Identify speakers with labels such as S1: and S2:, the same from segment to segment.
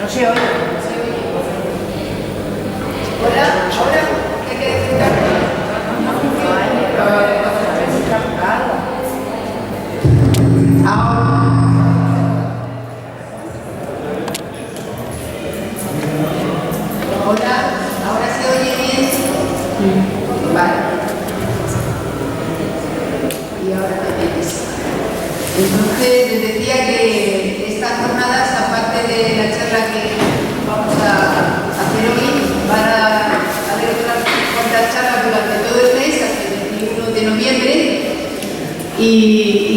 S1: No se oye. Hola, ahora, ¿qué quieres decir? No funciona. Hola, ¿ahora se oye bien? Vale. Y ahora te ves. Entonces, les decía que estas jornadas, aparte de la charla que vamos a hacer hoy, van a haber otras cuantas charlas durante todo el mes, hasta el 21 de noviembre, y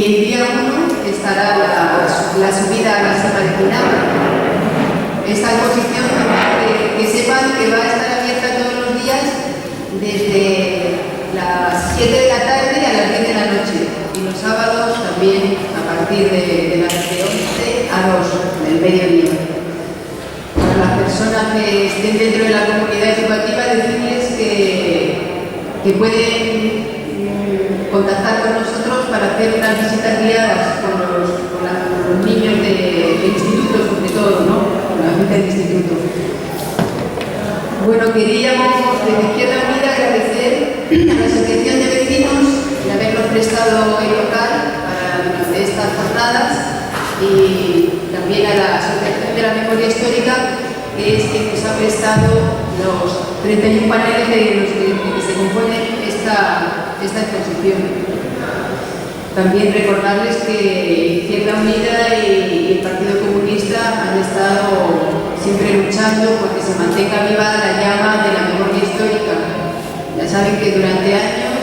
S1: el día 1 estará la subida a la Sierra de Pinama. Esta exposición, que sepan que va a estar abierta todos los días desde las 7 de la tarde a las 10 de la noche, y los sábados también a partir de las de 11 a 2 del mediodía. Para las personas que estén dentro de la comunidad educativa, decirles que pueden contactar con nosotros para hacer unas visitas guiadas con los niños de instituto, sobre todo, ¿no? Con la gente del instituto. Bueno, queríamos desde Izquierda Unida agradecer a la Asociación de Vecinos de habernos prestado el local durante estas jornadas, y también a la Asociación de la Memoria Histórica, que es quien nos ha prestado los 31 paneles de los que se compone esta exposición. También recordarles que Izquierda Unida y el Partido Comunista han estado siempre luchando porque se mantenga viva la llama de la memoria histórica. Ya saben que durante años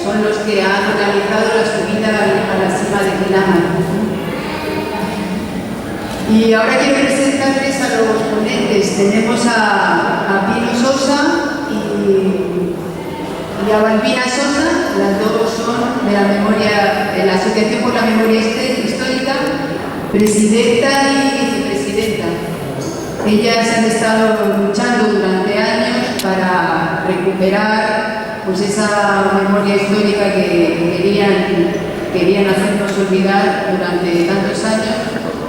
S1: son los que han organizado la subida a la cima de Pinama. Y ahora quiero presentarles a los ponentes. Tenemos a Pino Sosa y a Balbina Sosa. Las dos son de la Asociación por la Memoria Histórica, presidenta y vicepresidenta. Ellas han estado luchando durante años para recuperar pues esa memoria histórica que querían hacernos olvidar durante tantos años,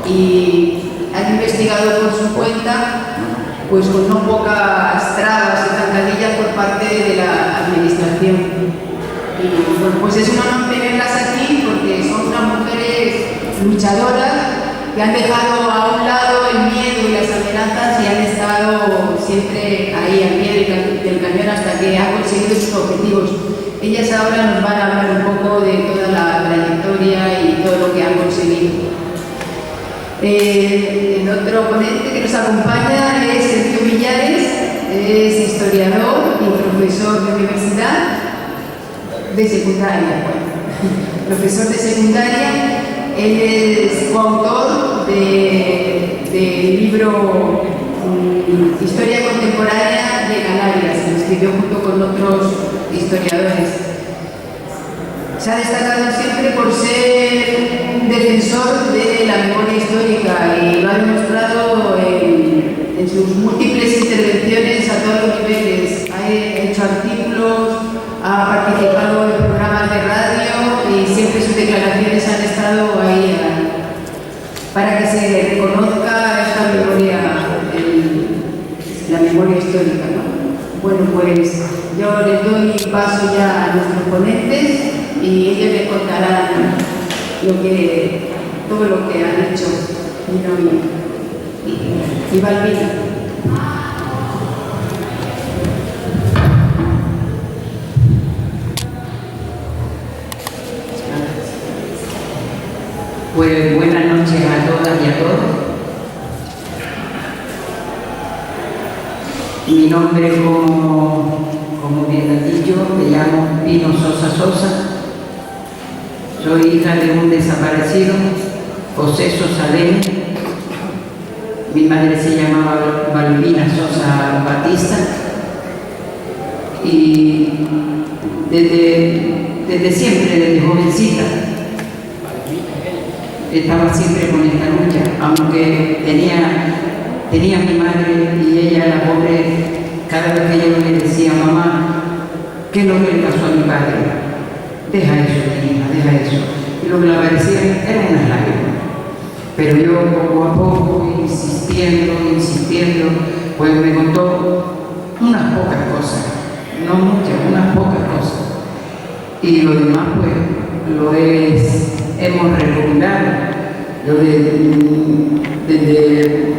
S1: y han investigado por su cuenta, pues con no pocas trabas y zancadillas por parte de la administración. Y bueno, pues es un honor tenerlas aquí porque son unas mujeres luchadoras que han dejado a un lado el miedo y las amenazas y han estado siempre ahí al pie del cañón hasta que han conseguido sus objetivos. Ellas ahora nos van a hablar un poco de toda la trayectoria y todo lo que han conseguido. El otro ponente que nos acompaña es Sergio Villares, es historiador y profesor de universidad de secundaria. Profesor de secundaria, él es coautor del libro Historia Contemporánea de Canarias, que escribió junto con otros historiadores. Se ha destacado siempre por ser un defensor de la memoria histórica y lo ha demostrado en sus múltiples intervenciones a todos los niveles. Ha hecho artículos, ha participado en programas de radio y siempre sus declaraciones han estado ahí para que se reconozca esta memoria, la memoria histórica, ¿no? Bueno, pues yo les doy paso ya a nuestros ponentes y ellos les contarán todo lo que han hecho y Balbina.
S2: Pues buenas noches a todas y a todos. Mi nombre, como bien han dicho, me llamo Pino Sosa Sosa. Soy hija de un desaparecido, José Sosa Leme. Mi madre se llamaba Balbina Sosa Batista. Y desde siempre, desde jovencita, estaba siempre con esta lucha, aunque tenía mi madre y ella, la pobre, cada vez que yo le decía, mamá, ¿qué es lo que le pasó a mi padre? Deja eso, hija, deja eso. Y lo que le aparecía eran unas lágrimas. Pero yo poco a poco insistí insistiendo, pues me contó unas pocas cosas, no muchas, unas pocas cosas. Y lo demás, pues, hemos recopilado. Yo desde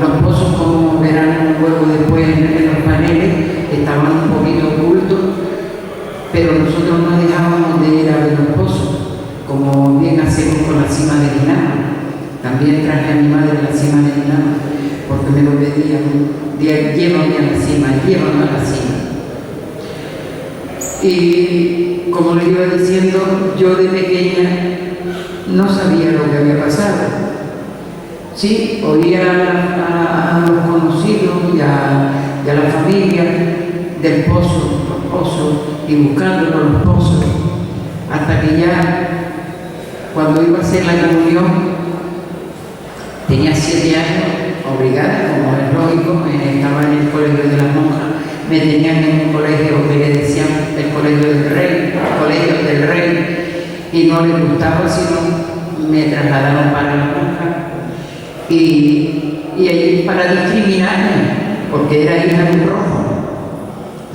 S2: los pozos, como verán luego después en los paneles, estaban un poquito ocultos, pero nosotros no dejábamos de ir a ver los pozos, como bien hacemos con la cima de Dinamo. También traje a mi madre a la cima de Dinamo, porque me lo pedían, llévame a la cima, llévame a la cima. Y como le iba diciendo, yo de pequeña no sabía lo que había pasado. Sí, oía a los conocidos y a la familia del pozo, los pozos, y buscando por los pozos, hasta que ya, cuando iba a hacer la comunión, tenía 7 años, obligada, como es lógico, estaba en el colegio de las monjas, me tenían en un colegio que le decían el colegio del rey, y no les gustaba, sino me trasladaron para la monja, y ahí para discriminarme, porque era hija de un rojo,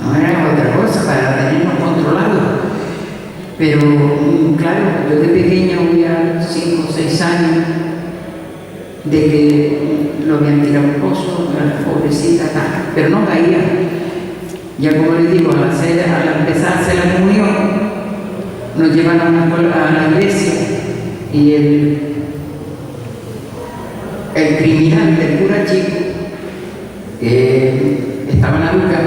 S2: no era otra cosa, para tenernos controlados. Pero claro, yo de pequeña, había 5 o 6 años, de que lo habían tirado un pozo, la pobrecita, tal, pero no caía. Ya como les digo, al empezar a hacer la comunión, nos llevaron a la iglesia, y el criminal del cura chico, que estaba en la duca,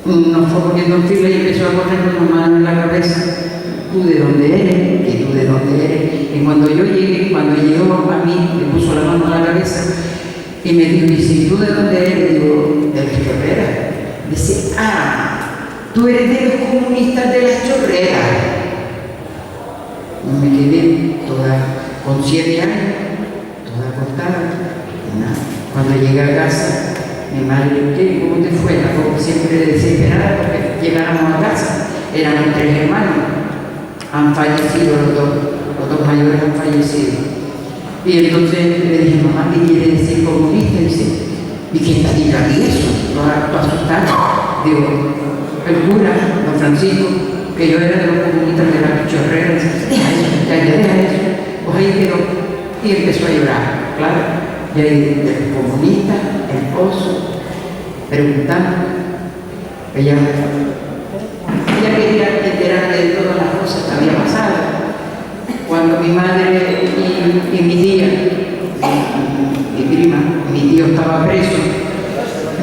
S2: nos fue poniendo en fila y empezó a ponernos una mano en la cabeza. ¿Tú de dónde eres? ¿Que tú de dónde eres? Y cuando llegó a mí, me puso la mano en la cabeza y me dijo, dice, ¿tú de dónde eres? Digo, de las Chorreras. Dice, tú eres de los comunistas de las Chorreras. Y me quedé toda, con 7 años, toda acostada. Cuando llegué a casa, mi madre, ¿qué? ¿Cómo te fue? Siempre desesperada porque llegáramos a casa. Éramos 3 hermanos. Han fallecido los dos mayores han fallecido. Y entonces le dije, mamá, ¿qué quiere decir comunista? Y dice, ¿y quién te diga eso? Tú asustado. Digo, el cura, don Francisco, que yo era de los comunistas de las Chorreras, deja eso. Pues ahí quedó. Y empezó a llorar, claro. Y ahí el comunista, el pozo, preguntando. Ella quería enterarme de todas las cosas que había pasado. Cuando mi madre y mi tía, mi prima, mi tío estaba preso,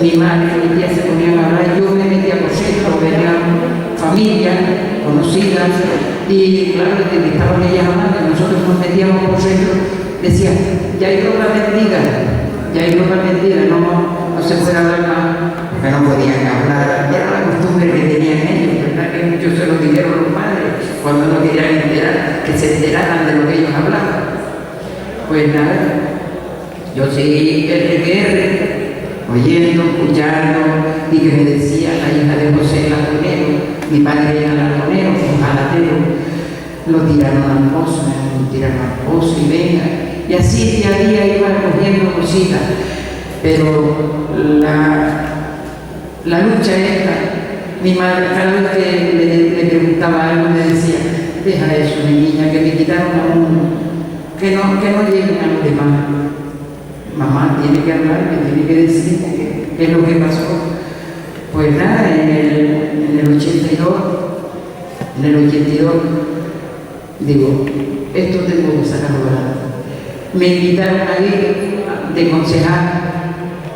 S2: mi madre y mi tía se ponían a hablar, yo me metía por centro, venían familias conocidas, y claro, desde que estaban ellas hablando, nosotros nos metíamos por centro, decían, ya hay ropa vendida, no se puede hablar más, porque no podían hablar, era la costumbre que tenían ellos, ¿verdad? Que muchos se lo dijeron los padres, cuando no querían enterar, que se enteraran de lo que ellos hablaban. Pues nada, yo seguí oyendo, escuchando, y que me decía la hija de José el Latonero, mi padre era latonero, un jalatero, lo tiraron al pozo, y venga, y así día a día iba cogiendo cositas, pero la lucha esta, mi madre cada vez que le preguntaba algo me decía, deja eso, mi niña, que me quitaron a uno, que no lleguen a los demás. Mamá tiene que hablar, que tiene que decir qué es lo que pasó. Pues nada, en el 82, digo, esto tengo que sacarlo adelante. Me invitaron a ir de concejal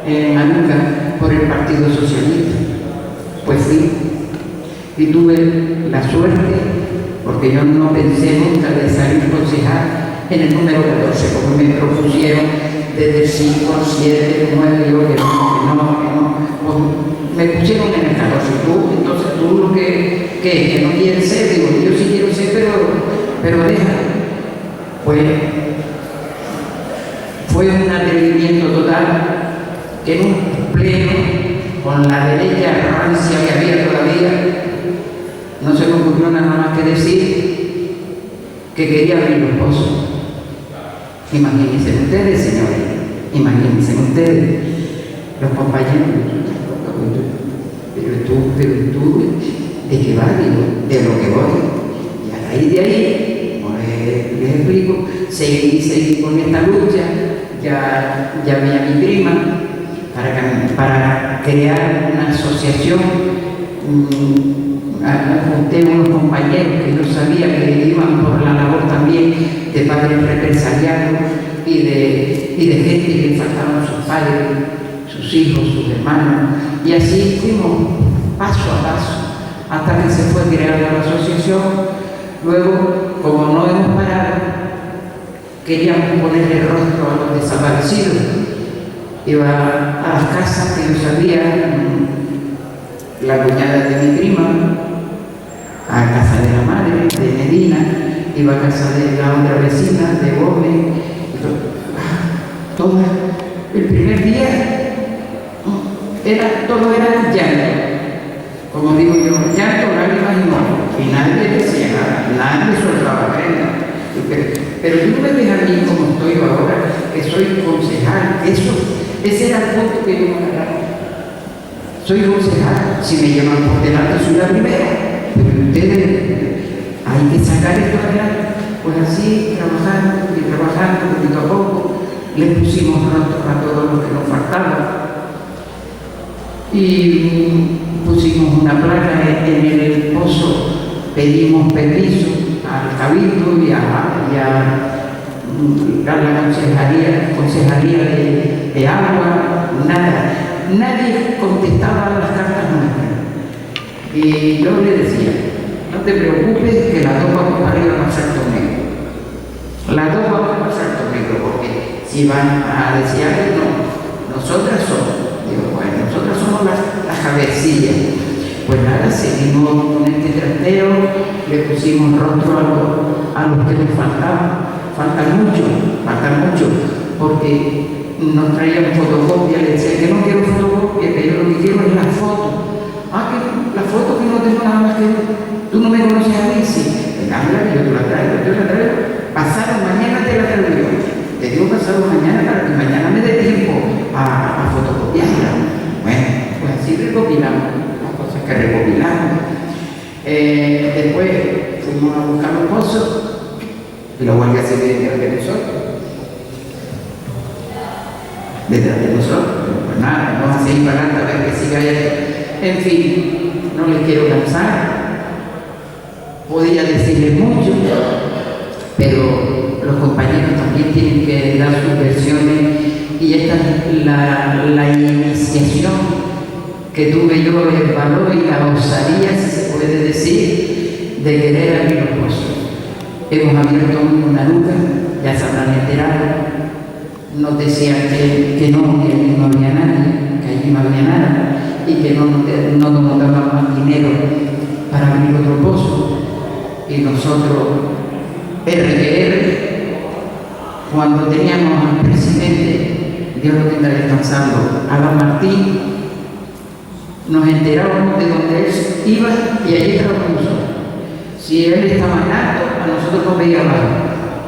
S2: en Anuca por el Partido Socialista. Pues fui y tuve la suerte, porque yo no pensé nunca de salir concejal en el número 14, porque me propusieron desde el 5, 7, 9, yo que no. Pues me pusieron en el 14, entonces tú lo que no quieres ser, digo, yo sí quiero ser, pero deja. Pues fue un atrevimiento total, que en un pleno, con la derecha rancia que había todavía, no se me ocurrió nada más que decir que quería abrir los pozos. Imagínense ustedes, señores. Imagínense ustedes, los compañeros, pero tú, ¿de qué vas? Digo, de lo que voy. Y a raíz de ahí, pues, les explico, seguí con esta lucha, ya vi a mi prima para crear una asociación. Junté unos compañeros que yo sabía que iban por la labor también de padres represaliados y de gente que le faltaban sus padres, sus hijos, sus hermanos, y así fuimos paso a paso hasta que se fue creando la asociación. Luego, como no hemos parado, queríamos ponerle rostro a los desaparecidos. Iba a las casas que yo sabía, la cuñada de mi prima, a casa de la madre, de Medina, iba a casa de la otra vecina, de Gómez, todo. El primer día todo era llanto, como digo yo, llanto, lágrimas y no, y nadie decía nada, nadie soltaba prenda. Pero tú me ves a mí como estoy ahora, que soy concejal, ese era el punto que yo me agarraba. Soy concejal, si me llaman por delante soy la primera, pero ustedes hay que sacar esto adelante. Pues así, trabajando, poquito a poco, le pusimos rostro a todo lo que nos faltaba. Y pusimos una placa en el pozo, pedimos permiso al cabildo y a la concejalía de agua, nada. Nadie contestaba las cartas nuestras. Y yo le decía, no te preocupes que las dos vamos para arriba a pasar torneo. Las dos vamos a pasar torneo, porque si van a decir algo, no, nosotras somos. Digo, bueno, nosotras somos las cabecillas. Pues nada, seguimos con este trasteo, le pusimos rostro a los que nos faltaban. Faltan mucho, porque nos traían fotocopias, le decían que no quiero fotocopias, que yo lo que quiero es la foto. Que la foto que no tengo nada más que tú no me conoces a mí, sí. Venga, yo te la traigo. Pasado mañana te la traigo yo. Te digo pasado mañana para que mañana me dé tiempo a fotocopiarla. Bueno, pues así recopilamos las cosas que recopilamos. Después fuimos a buscar los pozos y la Guardia Civil detrás de nosotros. Pues nada, vamos a seguir para adelante a ver que siga esto. En fin, no les quiero cansar. Podría decirles mucho, pero los compañeros también tienen que dar sus versiones, y esta es la iniciación que tuve yo, el valor y la osadía, si se puede decir, de querer abrir los pozos. Hemos abierto una nuca, ya se habrán enterado. Nos decían que no había nadie, que allí no había nada, y que no nos daban más dinero para abrir otro pozo. Y nosotros, cuando teníamos al presidente, Dios lo tenga descansando, Alan Martín, nos enterábamos de donde él iba y allí estábamos nosotros. Si él estaba en alto, a nosotros nos veía abajo.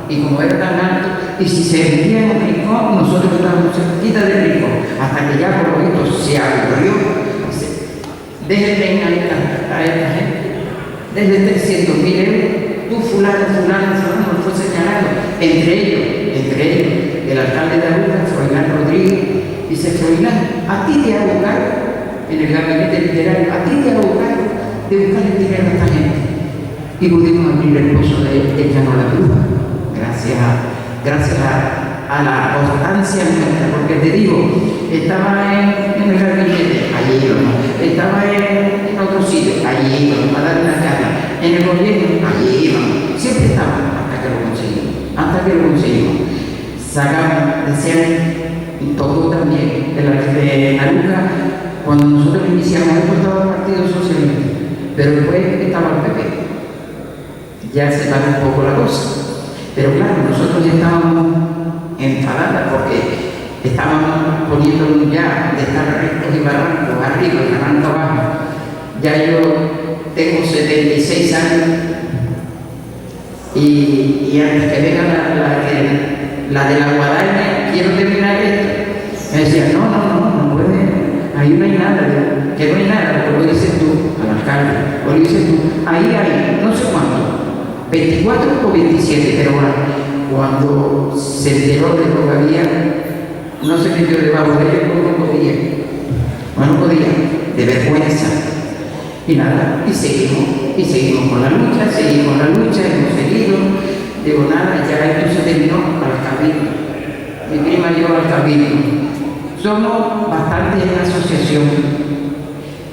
S2: Y como era tan alto, y si se metía en un rincón, nosotros estábamos cerquita del rincón, hasta que ya por lo visto se aburrió. Déjenme a esta gente, desde 300.000 euros, tú fulano, nos fue señalado, entre ellos, el alcalde de Aruca, Froilán Rodríguez, dice: Froilán, a ti te hago cargo, en el gabinete literario, a ti te hago cargo de buscar el dinero a esta gente. Y pudimos abrir el pozo de Llano La Bruja, gracias a la constancia nuestra, porque te digo, estaba en el gabinete, allí íbamos, estaba en otro sitio, allí íbamos a dar una charla, en el gobierno, allí íbamos, siempre estábamos hasta que lo conseguimos. Sacamos, decían, tocó también de Aruca, cuando nosotros iniciamos esto estaba el Partido Socialista, pero después estaba el PP. Ya se paró un poco la cosa. Pero claro, nosotros estábamos enfadadas porque estábamos poniendo ya de estar rectos y barrancos arriba y barranco abajo. Ya yo tengo 76 años y antes que venga la de la guadaña, quiero terminar esto. Me decía, no puede, ahí no hay nada, que no hay nada, porque lo dices tú al alcalde, o lo dices tú, ahí hay, no sé cuánto, 24 o 27, pero bueno, cuando se enteró de lo que había, no se metió debajo de ellos, no podía, de vergüenza. Y nada, y seguimos con la lucha, hemos seguido, digo nada, ya esto se terminó al cabildo, mi prima y yo al cabildo. Somos bastantes en la asociación,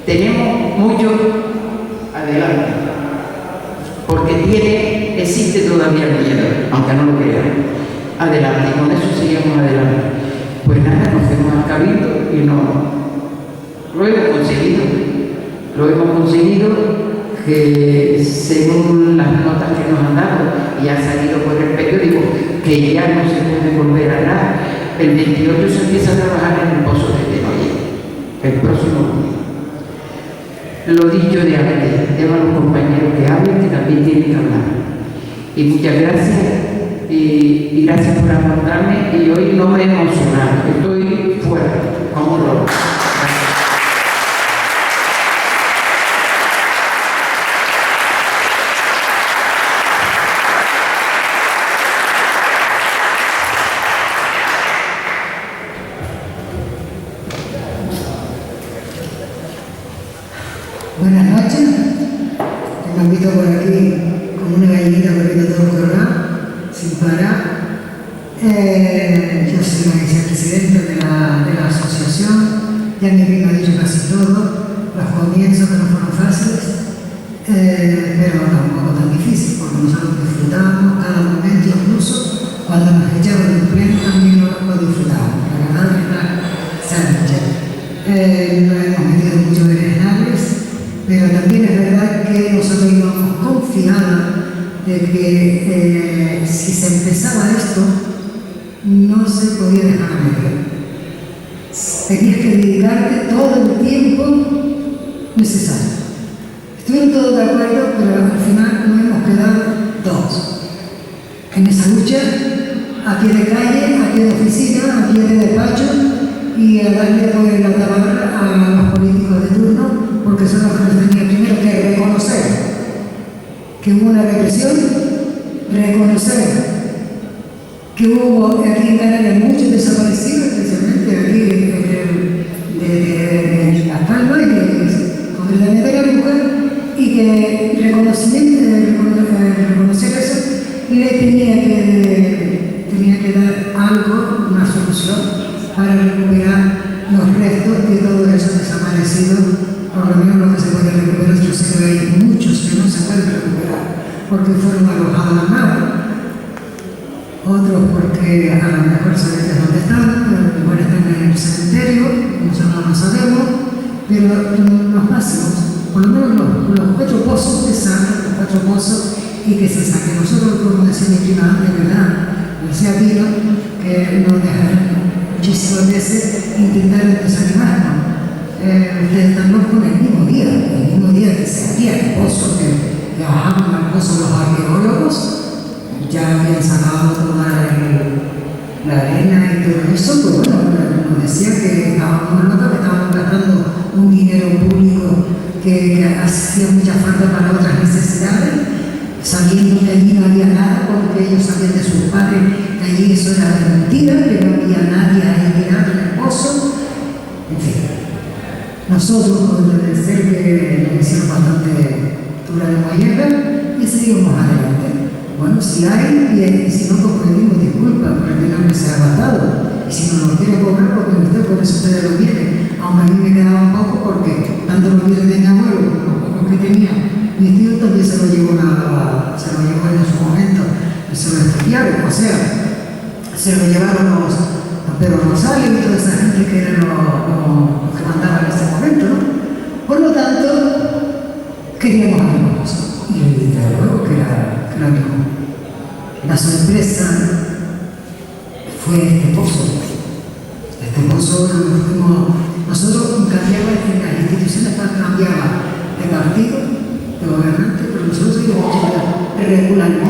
S2: tenemos mucho adelante, porque existe todavía el miedo, aunque no lo crean, adelante, y con eso seguimos adelante. Pues nada, nos fuimos al cabildo y lo hemos conseguido, que según las notas que nos han dado y ha salido por el periódico, que ya no se puede volver a dar. El 28 se empieza a trabajar en el pozo de Tenoye, el próximo. Lo dicho de antes, dejo a los compañeros que hablen, que también tienen que hablar. Y muchas gracias, y gracias por aguantarme, y hoy no me he emocionado, estoy fuerte, como un loco.
S3: Buenas noches, me han visto por aquí como una gallinita corriendo todo el corral, sin parar. Yo soy la vicepresidenta de la asociación, ya mi prima ha dicho casi todo, los comienzos que no fueron fáciles, pero tampoco tan difícil, porque nosotros disfrutábamos cada momento, incluso cuando nos echaban de un pleno también lo disfrutábamos, la verdad es que sándwich. No hemos metido muchos berenjenales, pero también es verdad que nosotros íbamos confiados de que si se empezaba esto, no se podía dejar a medio. Tenías que dedicarte todo el tiempo necesario. Estuvieron todos de acuerdo, pero al final nos hemos quedado todos en esa lucha, a pie de calle, a pie de oficina, a pie de despacho, y a darle poder la palabra a los políticos de turno, porque son los que nos tenían primero que reconocer que hubo una represión, reconocer que hubo aquí en Canarias muchos desaparecidos, especialmente aquí de Las Palmas y concretamente de la mujer, y que reconocer eso le tenía que dar algo, una solución para recuperar los restos de todos esos desaparecidos, por lo menos lo que se puede recuperar. Yo sé que hay muchos que no se pueden recuperar porque fueron arrojados al mar, otros porque a lo mejor sabemos dónde están, pero igual están en el cementerio, nosotros no lo sabemos, pero los máximos, por lo menos los 4 pozos que salen, los 4 pozos, y que se saquen. Nosotros, como decía mi prima, de verdad, decía Pino, que nos dejaron muchísimas veces intentaron desanimarnos. Ustedes están con el mismo día que se hacía el pozo, que bajaban al pozo los arqueólogos, ya habían sacado toda la arena y todo eso, pues bueno, nos decía que estábamos locos, que estábamos gastando un dinero público que hacía mucha falta para otras necesidades, sabiendo que allí no había nada, porque ellos sabían de sus padres que allí eso era mentira, que no había nadie ahí tirado en el pozo, en fin. Nosotros, por ser que nos hicieron bastante dura de mollera, y seguimos adelante. Bueno, si hay, bien, y si no, pues pedimos disculpas por el dinero que se ha gastado. Y si no lo quiere cobrar, porque usted, por eso ustedes lo quieren. Aunque a mí me quedaba un poco, porque tanto lo quieren de mi abuelo, como que tenía mi tío, también se lo llevó en su momento, se lo estudiaron, o sea, se lo llevaron los Pedro Rosario y toda esa gente que eran los que mandaban en ese momento, ¿no? Por lo tanto, queríamos algo más. Y desde luego que era mejor. La sorpresa fue este pozo. Este pozo nosotros cambiamos en las instituciones, cambiaban de partido, de gobernante, pero nosotros íbamos regularmente.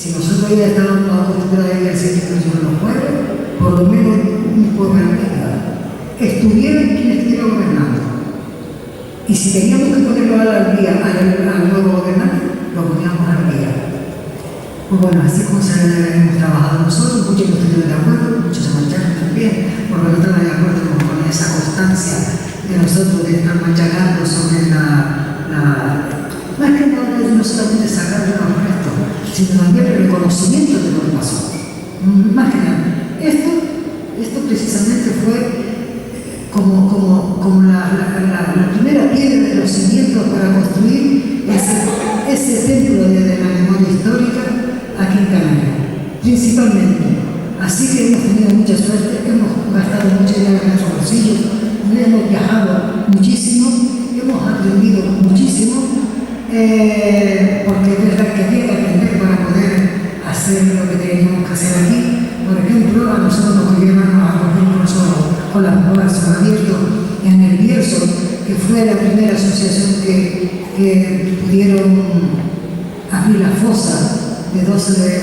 S3: Si nosotros ya estábamos acostumbrados a ir al sitio los jueves, por lo menos un pueblo estuvieran quien estuviera gobernando. Y si teníamos que ponerlo al día al nuevo gobernante, lo poníamos al día. Pues bueno, así como hemos trabajado nosotros, muchos no estuvieron de acuerdo, muchos se marcharon también, porque no estaban de acuerdo con esa constancia de nosotros de estar machacando sobre más que nada no solamente sacar de los restos, sino también el reconocimiento de lo que pasó. Más que nada. Esto precisamente fue como la primera piedra de los cimientos para construir ese templo de la memoria histórica aquí en Canarias, principalmente. Así que hemos tenido mucha suerte, hemos gastado mucho dinero en nuestros bolsillos, hemos viajado muchísimo, hemos aprendido muchísimo, porque es verdad que había que aprender para poder hacer lo que teníamos que hacer aquí. Por ejemplo, a nosotros nos llevaron a coger un curso con las brazos abiertos en el Bierzo, que fue la primera asociación que pudieron abrir la fosa de los 12 de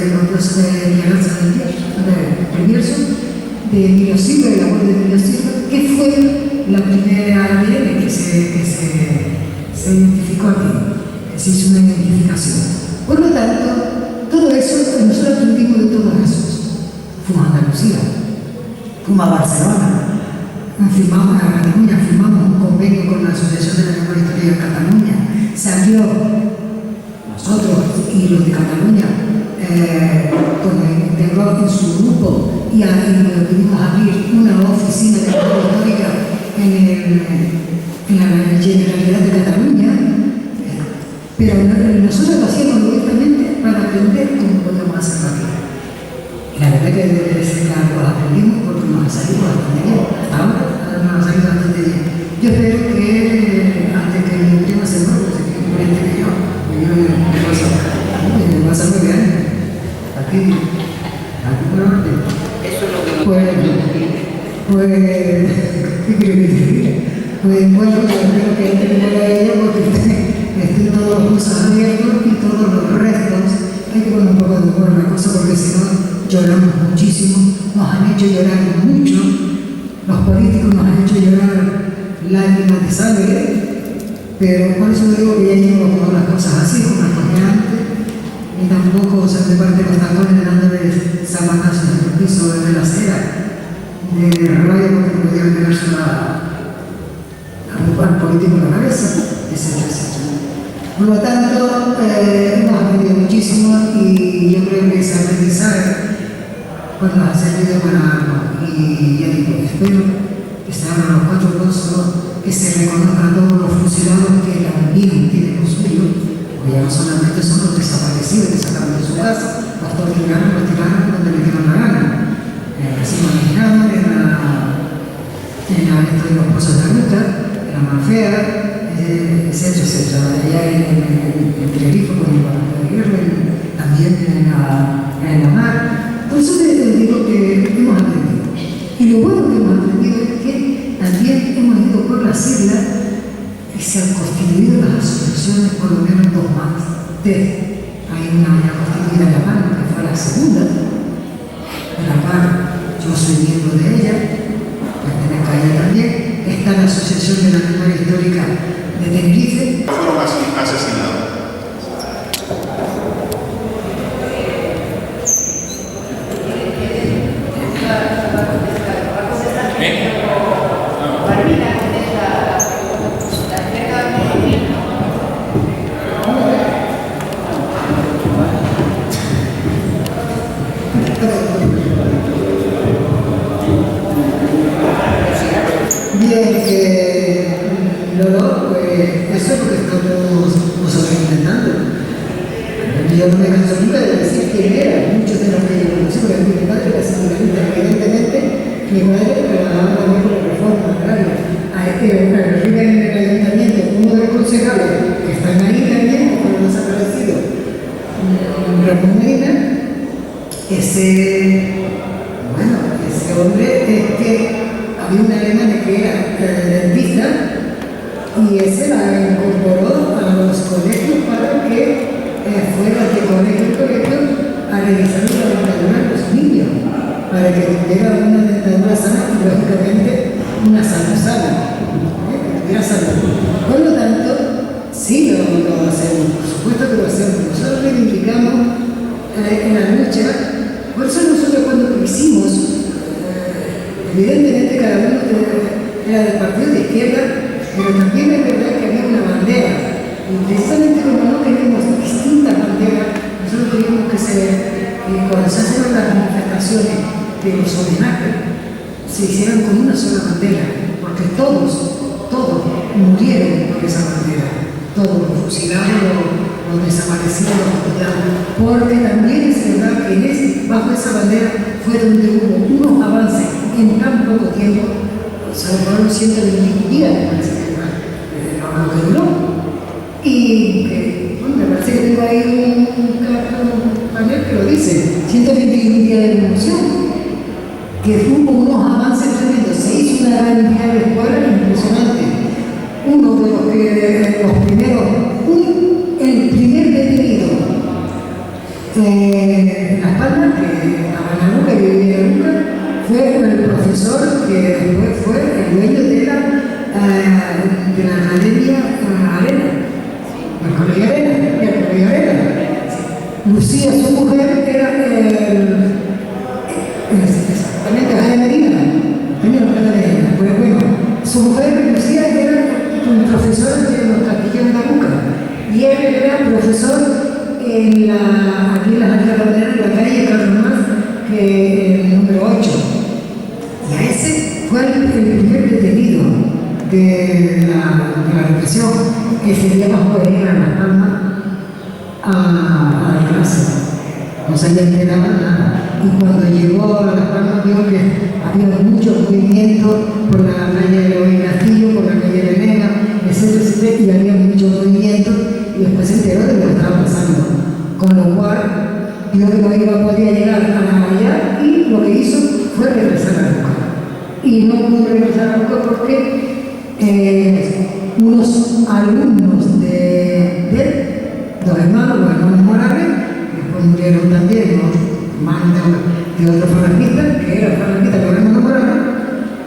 S3: Villalanza del Bierzo, de Emilio Silva, el abuelo de Emilio Silva, que fue la primera ADN que se identificó aquí, que se hizo una identificación. Por lo tanto, todo eso, nosotros aprendimos de todos esos. Fuimos a Andalucía, fuimos a Barcelona, firmamos a Cataluña, firmamos un convenio con la Asociación de la Memoria Histórica de Cataluña. Salió nosotros y los de Cataluña, integró en su grupo y pudimos abrir una oficina de memoria histórica en la Generalidad de Cataluña. Pero nosotros lo hacíamos directamente para aprender cómo podíamos hacerlo aquí. La verdad que debe ser que algo aprendimos porque nos ha salido bastante bien. Hasta ahora nos ha salido bastante bien. Yo espero que antes que mi prima se muera, se quede por que yo me pasa 9 años. Aquí por orden.
S2: Eso es lo que nos
S3: ¿qué quiero que te diga? Pues bueno, yo creo que hay que tener a ella porque estén todos los cursos abiertos y todos los restos. Hay que poner un poco de humor en la cosa porque si no lloramos muchísimo, nos han hecho llorar mucho, los políticos nos han hecho llorar lágrimas de sangre, pero por eso digo que ya llevo todas las cosas así, como las cogía antes, y tampoco se me parte los tacones dándoles zapatazos en el piso de la acera, de rabia porque no podían pegarse al político en la cabeza, etcétera, etcétera. Por lo tanto, hemos aprendido muchísimo y yo creo que ese aprendizaje pues nos ha servido para algo. Y ya digo, espero que se abran los 4 pozos, que se reconozcan a todos los fusilados que también tienen lo suyo, porque ya no solamente son los desaparecidos que sacaron de su casa, los torturaron, los tiraron donde le dieron la gana. Así manejamos en los pozos de ruta, en la Manfea, etcétera, etcétera. Allá en Tenerife, también en la mar. Entonces les digo que hemos aprendido. Y lo bueno que hemos aprendido es que también hemos ido por las islas y se han constituido las asociaciones, por lo menos 2 más. Hay una ya constituida en La Palma, que fue la segunda, de la cual yo soy miembro de ella, pertenezco a ella también. Está la Asociación de la Memoria Histórica de Tenerife.
S4: Fueron asesinados.
S3: Eso es lo que estamos nosotros intentando. Yo no me canso nunca de decir quién era. Muchos de los que yo conocí, porque mi padre era sindicalista, evidentemente, mi padre trabajaba también con la reforma agraria. Arriba en el ayuntamiento, uno de los concejales que están ahí también, que fueron desaparecidos, Ramón Medina, ese hombre es que había un alemán que era dentista. Y ese la incorporó a los colegios para que fuera de colegio en colegio a revisar la dentadura de los niños, para que tuviera una dentadura sana y lógicamente una salud sana, que tuviera salud. Por lo tanto, sí lo hacemos, por supuesto que lo hacemos. Nosotros reivindicamos en la lucha, por eso nosotros cuando lo hicimos, evidentemente cada uno era del partido de izquierda, pero también es verdad que había una bandera. Y precisamente como no queremos distintas banderas, nosotros queríamos que cuando se hacen las manifestaciones de los homenajes, se hicieran con una sola bandera, porque todos murieron por esa bandera, todos los fusilados, los desaparecidos, los torturados, porque también es verdad que bajo esa bandera fue donde hubo unos avances en tan poco tiempo. Se fueron 121 días, me parece que lo que duró. Y bueno, me parece que tengo ahí un panel que lo dice, 121 días de revolución, que hubo unos avances tremendos, se hizo una gran cantidad de escuelas impresionante. Uno de los primeros, el primer detenido en Las Palmas, que estaba en la Luca, que vivía en la Luca, fue el profesor que después fue el dueño de la Academia Arena, el Colegio Arena. Lucía, su mujer, era exactamente Jaime Medina, pero bueno, su mujer, Lucía, era un profesor de los castillos de la Luca, y él era profesor aquí en las alcaldías de la calle Carlos Más, que el número 8. Y a ese fue el primer detenido de la represión, que se dio bajo venir a Las Palmas a la clase. No se había enterado nada. Y cuando llegó a Las Palmas vio que había mucho movimiento por la calle de León Castillo, por la calle de Mega, etcétera, y había mucho movimiento, y después se enteró de lo que estaba pasando. Con lo cual, vio que no podía llegar a la Bahía, y lo que hizo fue regresar a Luca. Y no pudo regresar a Luca porque unos alumnos de los hermanos Morales, que después murieron también, hermanos de otro falangista, que era falangista de los hermanos Morales,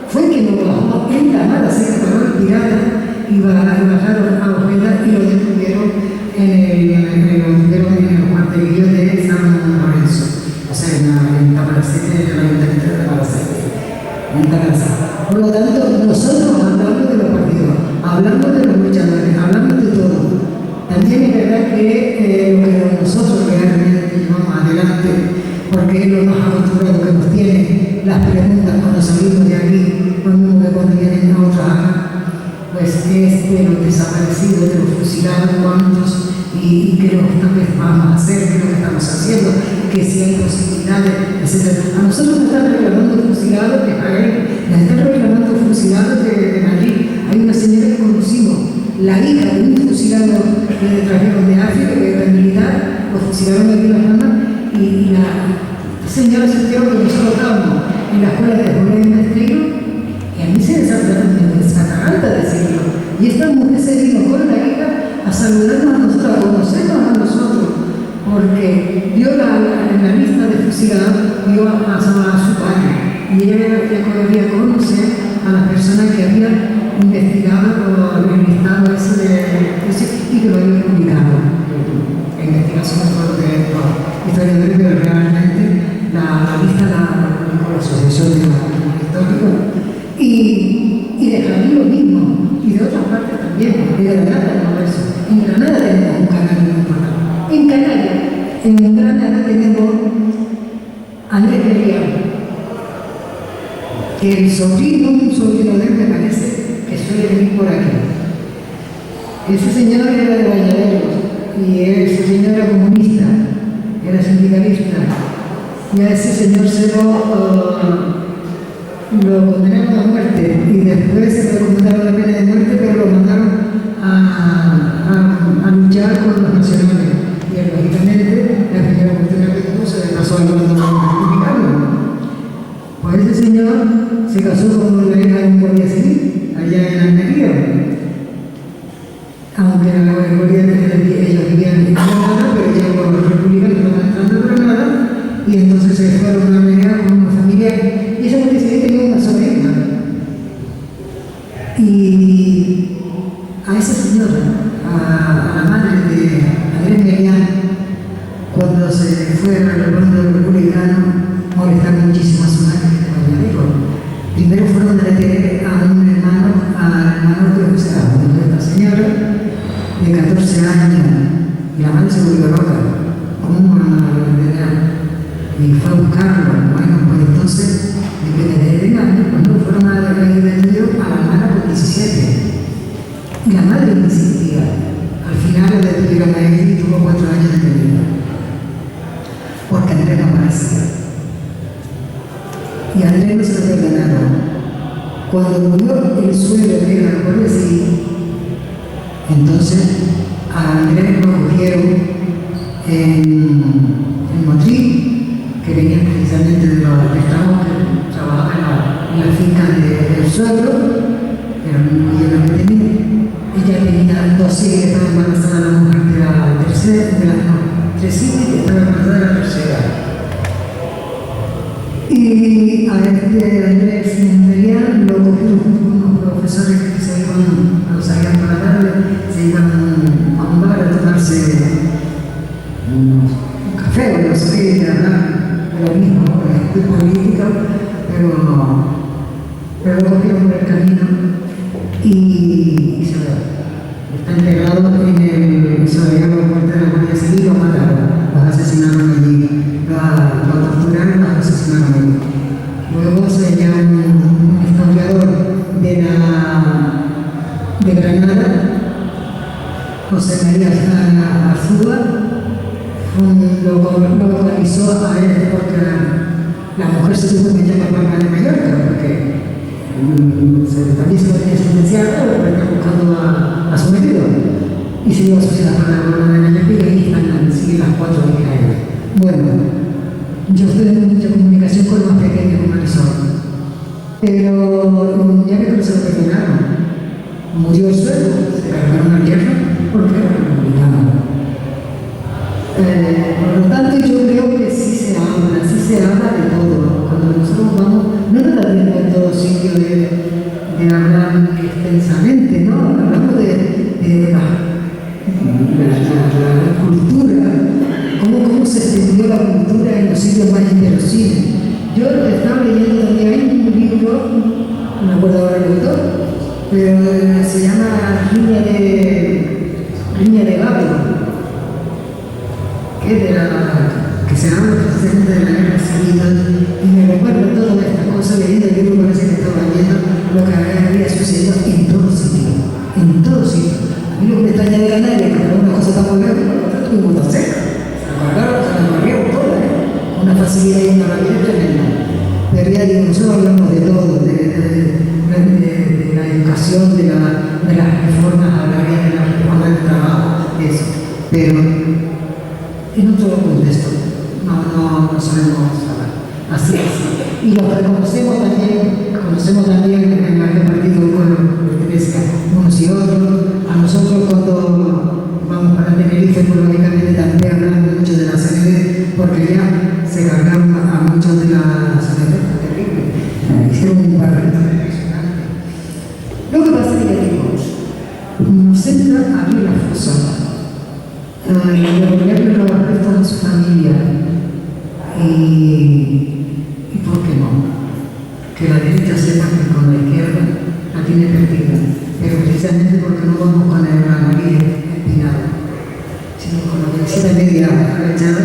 S3: fue quien lo bajó en la mala, se separó el pirata y bajaron a Ojeda y lo detuvieron en el cuartelillo de San Lorenzo, o sea, en Tamaracete, en el ayuntamiento de Tamaracete, en Tamaracete. Por lo tanto, nosotros hablamos de los partidos, hablamos de los luchadores, hablamos de todo. También es verdad que lo que nosotros realmente llevamos adelante, porque es lo más acostumbrado que nos tiene las preguntas cuando salimos de aquí, cuando vienen a otra área, pues es de los desaparecidos, de los fusilados, cuántos, y qué es lo que vamos a hacer, qué es lo que estamos haciendo, que si hay posibilidades, etc. A nosotros nos están reclamando fusilados de Jaén, nos están reclamando fusilados de Madrid. Hay una señora que conocimos, la hija de un fusilado que le trajeron de África, que era militar, lo fusilaron aquí en Las Palmas, y la señora se enteró que nosotros estábamos en la escuela de Jorge Maestrillo, y a mí se me desataranta decirlo. Y esta mujer se vino con la hija a saludarnos a nosotros, a conocernos a nosotros, porque vio en la lista de fusilados, vio a su padre, y ella quería conocer a las personas que habían investigado el listado ese y que lo habían publicado. La investigación de los historiadores, pero realmente la lista la publicó la Asociación de Históricos, y de Jalí lo mismo, y de otras partes también, de Granada no eso. En Granada tenemos un canal muy importante. En Granada tenemos a Andrés Guerrero, que un sobrino de él me parece que suele venir por aquí. Ese señor era de Bañaderos, y ese señor era comunista, era sindicalista, y a ese señor se lo condenaron a muerte, y después se le condenaron la pena de muerte, pero lo mandaron a luchar con los nacionales. Y lógicamente la primera oportunidad que tuvo se le pasó al bando republicano. Pues ese señor se casó con la hija de un guardia civil allá en Almería, aunque en la guardia ellos vivían en Granada, pero ya los republicanos estaban entrando en Granada, se fueron a una reunión con una familia y esa mujer tenía una sobrina. Y a esa señora, a la madre de Andrés Melián, cuando se fue al bando republicano, molestaron muchísimo a su madre, como ya digo. Primero fueron a detener a un hermano, que se de esta señora, de 14 años, y la madre se volvió loca. ¿Cómo van a detener? Y fue a buscarlo. Bueno, pues entonces, desde años, cuando fueron a detenido a la hermana por 17. Y la madre insistía. Al final la detuvieron a él y tuvo 4 años de detenido. Porque Andrés no aparecía. Y a Andrés no se lo perdonaron. Cuando murió el suelo de la pobrecía, entonces a Andrés lo cogieron en Motril, que venían precisamente de los trabajos que trabajaban en la finca del suegro, era muy lleno que tenía. Ella tenía 2 hijas, estaba embarazada la mujer de la tercera, no, 3 hijas y estaba embarazada de la tercera. Y a Andrés Melián lo cogieron unos profesores que se iban, cuando salían por la tarde, se iban a un bar a tomarse un café o no sé, y hablar de lo mismo, de política, pero lo cogieron por el camino y se lo está integrado en el aeropuerto de la Guardia Civil, lo mataron, los asesinaron allí, lo torturaron, los asesinaron allí. Luego se llama un historiador de Granada, José María Arzúa, lo localizó a él porque la mujer se tuvo que echar a Palma de Mallorca, porque también se lo tenía sentenciado por estar buscando a su marido. Y se dio a suicidar para la Palma de Mallorca y ahí siguen las 4 hijas. Bueno, yo tuve mucha comunicación con los más pequeños como Marisol, pero ya que no se lo perdonaron. Murió el suelo, se cargaron la tierra porque era republicano. Por lo tanto, yo creo que sí se habla de todo. Cuando nosotros vamos, no nos está viendo en todo sitio de hablar extensamente, ¿no? Hablamos de la cultura, cómo se extendió la cultura en los sitios más inverosímiles. Yo estaba leyendo también un libro, no me acuerdo ahora el autor, pero se llama Riña de Babel, que se habla precisamente de la guerra civil, y me recuerdo todas estas cosas leyendo el libro, parece que estaba viendo lo que había sucedido en todo sitio, en todo sitio. A mí lo que me extraña de Canarias es que algunas cosas están muy bien, pero nosotros tuvimos tan cerca, se las barrieron todas, una facilidad y una rapidez tremenda. Pero ya digo, nosotros hablamos de todo, de la educación, de las reformas agrarias, de las reformas del trabajo, eso. Pero en otro contexto, no sabemos hablar. Así es. Y lo reconocemos también en el partido pertenece unos y otros. A nosotros cuando vamos para Tenerife, pues lógicamente también hablamos mucho de la CND, porque ya se cargaron a muchos de la CND. Hicieron un barrio impresionante. Lo que pasa es que digo, nos entra aquí la fosa. Devolverle los restos a su familia y ¿por qué no? Que la derecha sepa que con la izquierda la tiene perdida, pero precisamente porque no vamos con el nariz empinada, sino con la cabecita media agachada,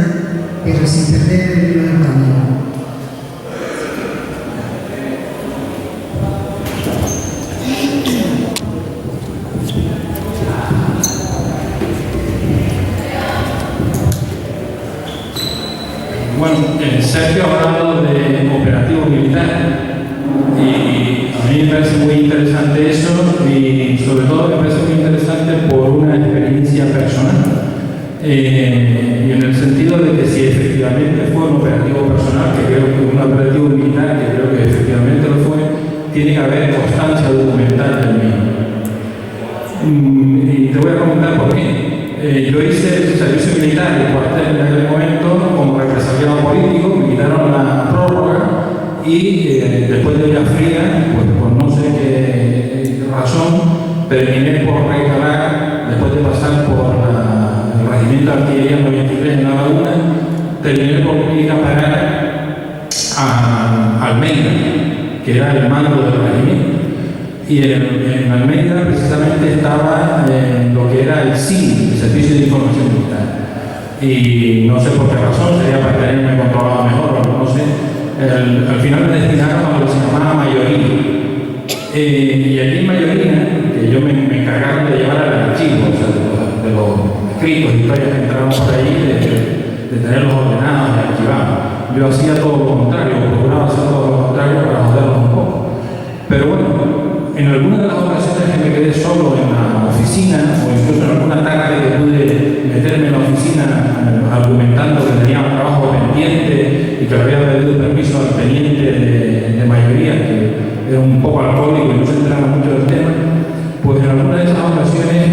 S3: pero sin perder el hilo del camino.
S4: Bueno, Sergio ha hablado de operativo militar y a mí me parece muy interesante eso y sobre todo me parece muy interesante por una experiencia personal y en el sentido de que si efectivamente fue un operativo personal, que creo que un operativo militar, que creo que efectivamente lo fue, tiene que haber constancia documental del mismo. Y te voy a comentar por qué. yo hice el servicio militar y cuartel en aquel momento como represaliado político, me quitaron la prórroga y después de Villafría, pues por no sé qué razón, terminé por recalar, después de pasar por el regimiento de artillería 93 en La Laguna, terminé por ir a parar a Almeida, que era el mando del regimiento. Y en Almeida precisamente estaba lo que era el SIN, el Servicio de Información Militar. Y no sé por qué razón, sería para tenerme controlado mejor, no sé. Al final me destinaron a lo que se llamaba mayoría. Y aquí en mayoría, que yo me encargaron de llevar al archivo, o sea, de los escritos y historias que entraban por ahí, de tenerlos ordenados y archivados. Yo hacía todo lo contrario, procuraba hacer todo lo contrario para joderlos un poco. Pero bueno, en algunas de las ocasiones que me quedé solo en la oficina, o incluso en alguna tarde que pude meterme en la oficina argumentando que tenía un trabajo pendiente y que le había pedido permiso al teniente de mayoría, que era un poco alcohólico y no se enteraba mucho del tema, pues en alguna de esas ocasiones,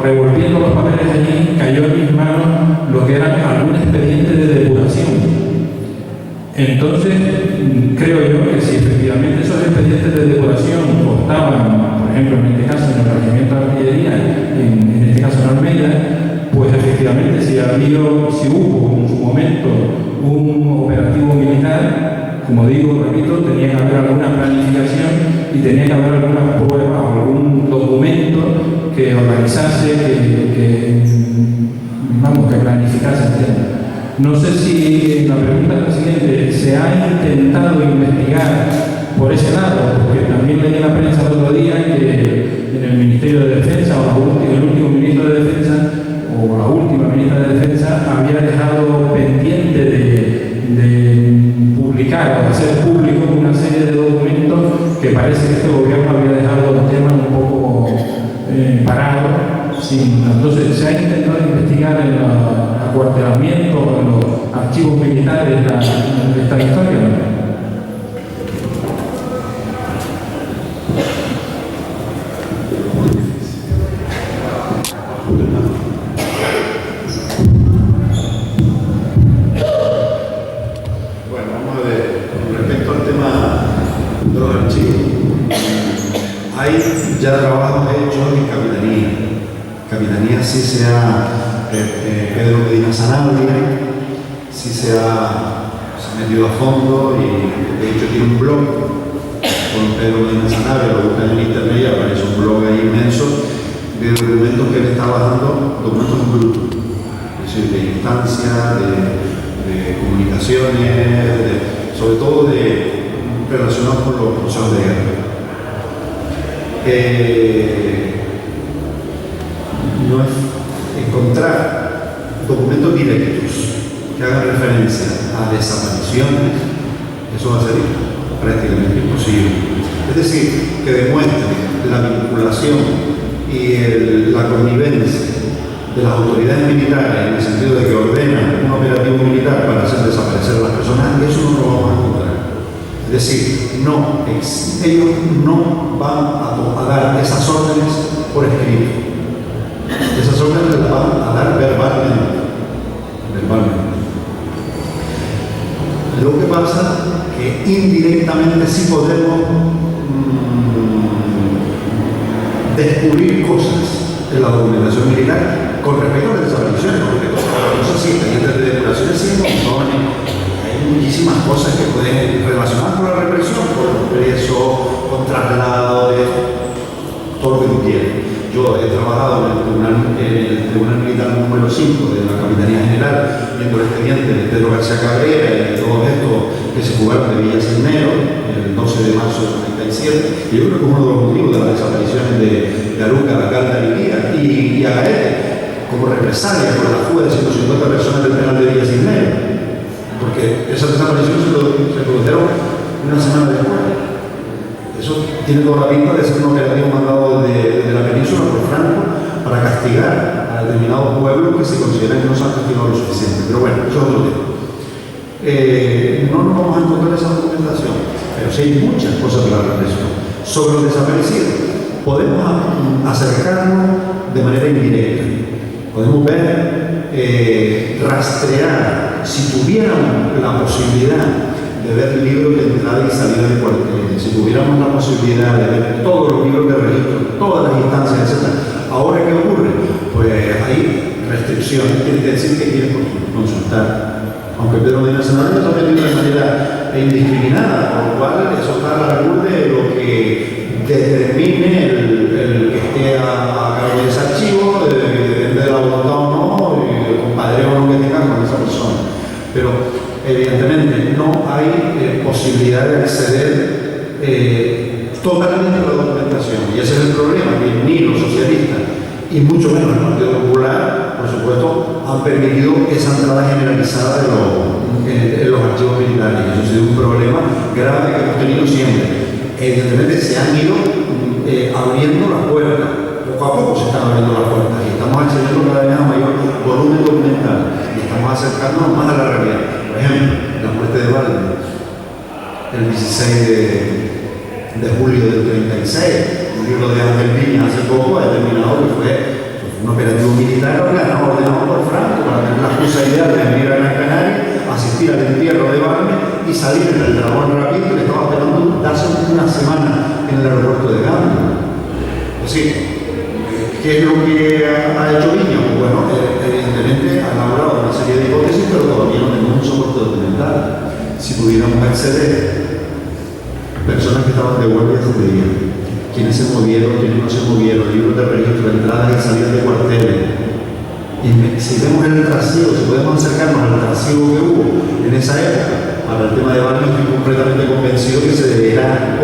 S4: revolviendo los papeles allí, cayó en mis manos lo que eran algún expediente de depuración. Entonces, creo yo que si efectivamente esos expedientes de depuración constaban, por ejemplo, en este caso en el regimiento de artillería, en este caso en Almeida, pues efectivamente si hubo en su momento un operativo militar, como digo, repito, tenía que haber alguna planificación y tenía que haber alguna prueba o algún documento que organizase, que planificase el tema. No sé si la pregunta es la siguiente: ¿se ha intentado investigar por ese lado? Porque también leí en la prensa el otro día que en el Ministerio de Defensa, o el último ministro de Defensa, o la última ministra de Defensa, había dejado pendiente de publicar o de hacer público una serie de documentos que parece que este gobierno había dejado el tema un poco parado. Sí, entonces se ha intentado investigar en los acuartelamientos, en los archivos militares esta historia.
S5: Bueno, vamos a ver, con respecto al tema de los archivos, hay ya trabajos hechos en Capitanía sí se ha, Pedro Medina Sanabria, sí se ha metido a fondo y de hecho tiene un blog con Pedro Medina Sanabria, lo buscan en internet y aparece un blog ahí inmenso de documentos que él está bajando, documentos brutos, es decir, de instancias, de comunicaciones, sobre todo relacionados con los procesos de guerra. No es encontrar documentos directos que hagan referencia a desapariciones, eso va a ser prácticamente imposible. Es decir, que demuestren la vinculación y la connivencia de las autoridades militares en el sentido de que ordenan un operativo militar para hacer desaparecer a las personas, y eso no lo vamos a encontrar. Es decir, ellos no van a dar esas órdenes por escrito. Esas órdenes las van a dar verbalmente. Lo que pasa es que indirectamente sí podemos descubrir cosas en la documentación militar con respecto a las desapariciones, con respecto a las cosas sí, expedientes de depuraciones sí, montones. Hay muchísimas cosas que pueden relacionar con la represión, con preso, con traslado, todo lo que tú quieras. Yo he trabajado en el Tribunal Militar número 5 de la Capitanía General, viendo el expediente de Pedro García Cabrera y todos estos que se jugaron de Villa Cisneros el 12 de marzo del 37. Y yo creo que es uno de los motivos de las desapariciones de Aruca, La Calda y Agaete, como represalia por la fuga de 150 personas del penal de Villa Cisneros. Porque esas desapariciones se produjeron una semana después. Eso tiene toda la pinta de ser un operativo mandado desde la península por Franco para castigar a determinados pueblos que se consideran que no se han castigado lo suficiente. Pero bueno, eso es otro tema. No nos vamos a encontrar esa documentación, pero sí hay muchas cosas de la represión. Sobre los desaparecidos, podemos acercarnos de manera indirecta. Podemos ver, rastrear, si tuviéramos la posibilidad de ver libros de entrada y salida de cuarteles, si tuviéramos la posibilidad de ver todos los libros de registro, todas las instancias, etc. Ahora, ¿qué ocurre? Pues hay restricciones, quiere decir que quieren consultar. Aunque Pedro Medina Zanabria está metido de manera indiscriminada, por lo cual eso está a la luz de lo que determine el que esté a cargo de ese archivo, depende de la voluntad o no, y el compadreo o no que tengan con esa persona. Pero evidentemente no hay posibilidad de acceder totalmente a la documentación. Y ese es el problema, que ni los socialistas, y mucho menos el Partido Popular, por supuesto, han permitido esa entrada generalizada en los archivos militares. Y eso ha sido un problema grave que hemos tenido siempre. Evidentemente se han ido abriendo las puertas. Poco a poco se están abriendo las puertas y estamos accediendo cada vez a mayor volumen documental y estamos acercándonos más a la realidad. Por ejemplo, la muerte de Valde, el 16 de julio del 36, un libro de Ángel Viñas hace poco ha determinado que fue un operativo militar ordenado por Franco para tener la excusa ideal de venir a Gran Canaria, asistir al entierro de Valde y salir en el Dragón Rápido, que estaba esperando darse una semana en el aeropuerto de Gambia. Es decir, ¿qué es lo que ha hecho Viñas? Pues bueno, evidentemente ha elaborado una serie de hipótesis, pero todavía no tenemos un soporte documental. Si pudiéramos acceder, personas que estaban de guardia ese día, quiénes se movieron, quiénes no se movieron, libros de registro, entradas y salidas de cuarteles. Y si vemos el trasiego, si podemos acercarnos al trasiego que hubo en esa época, para el tema de Valde, estoy completamente convencido que se deberá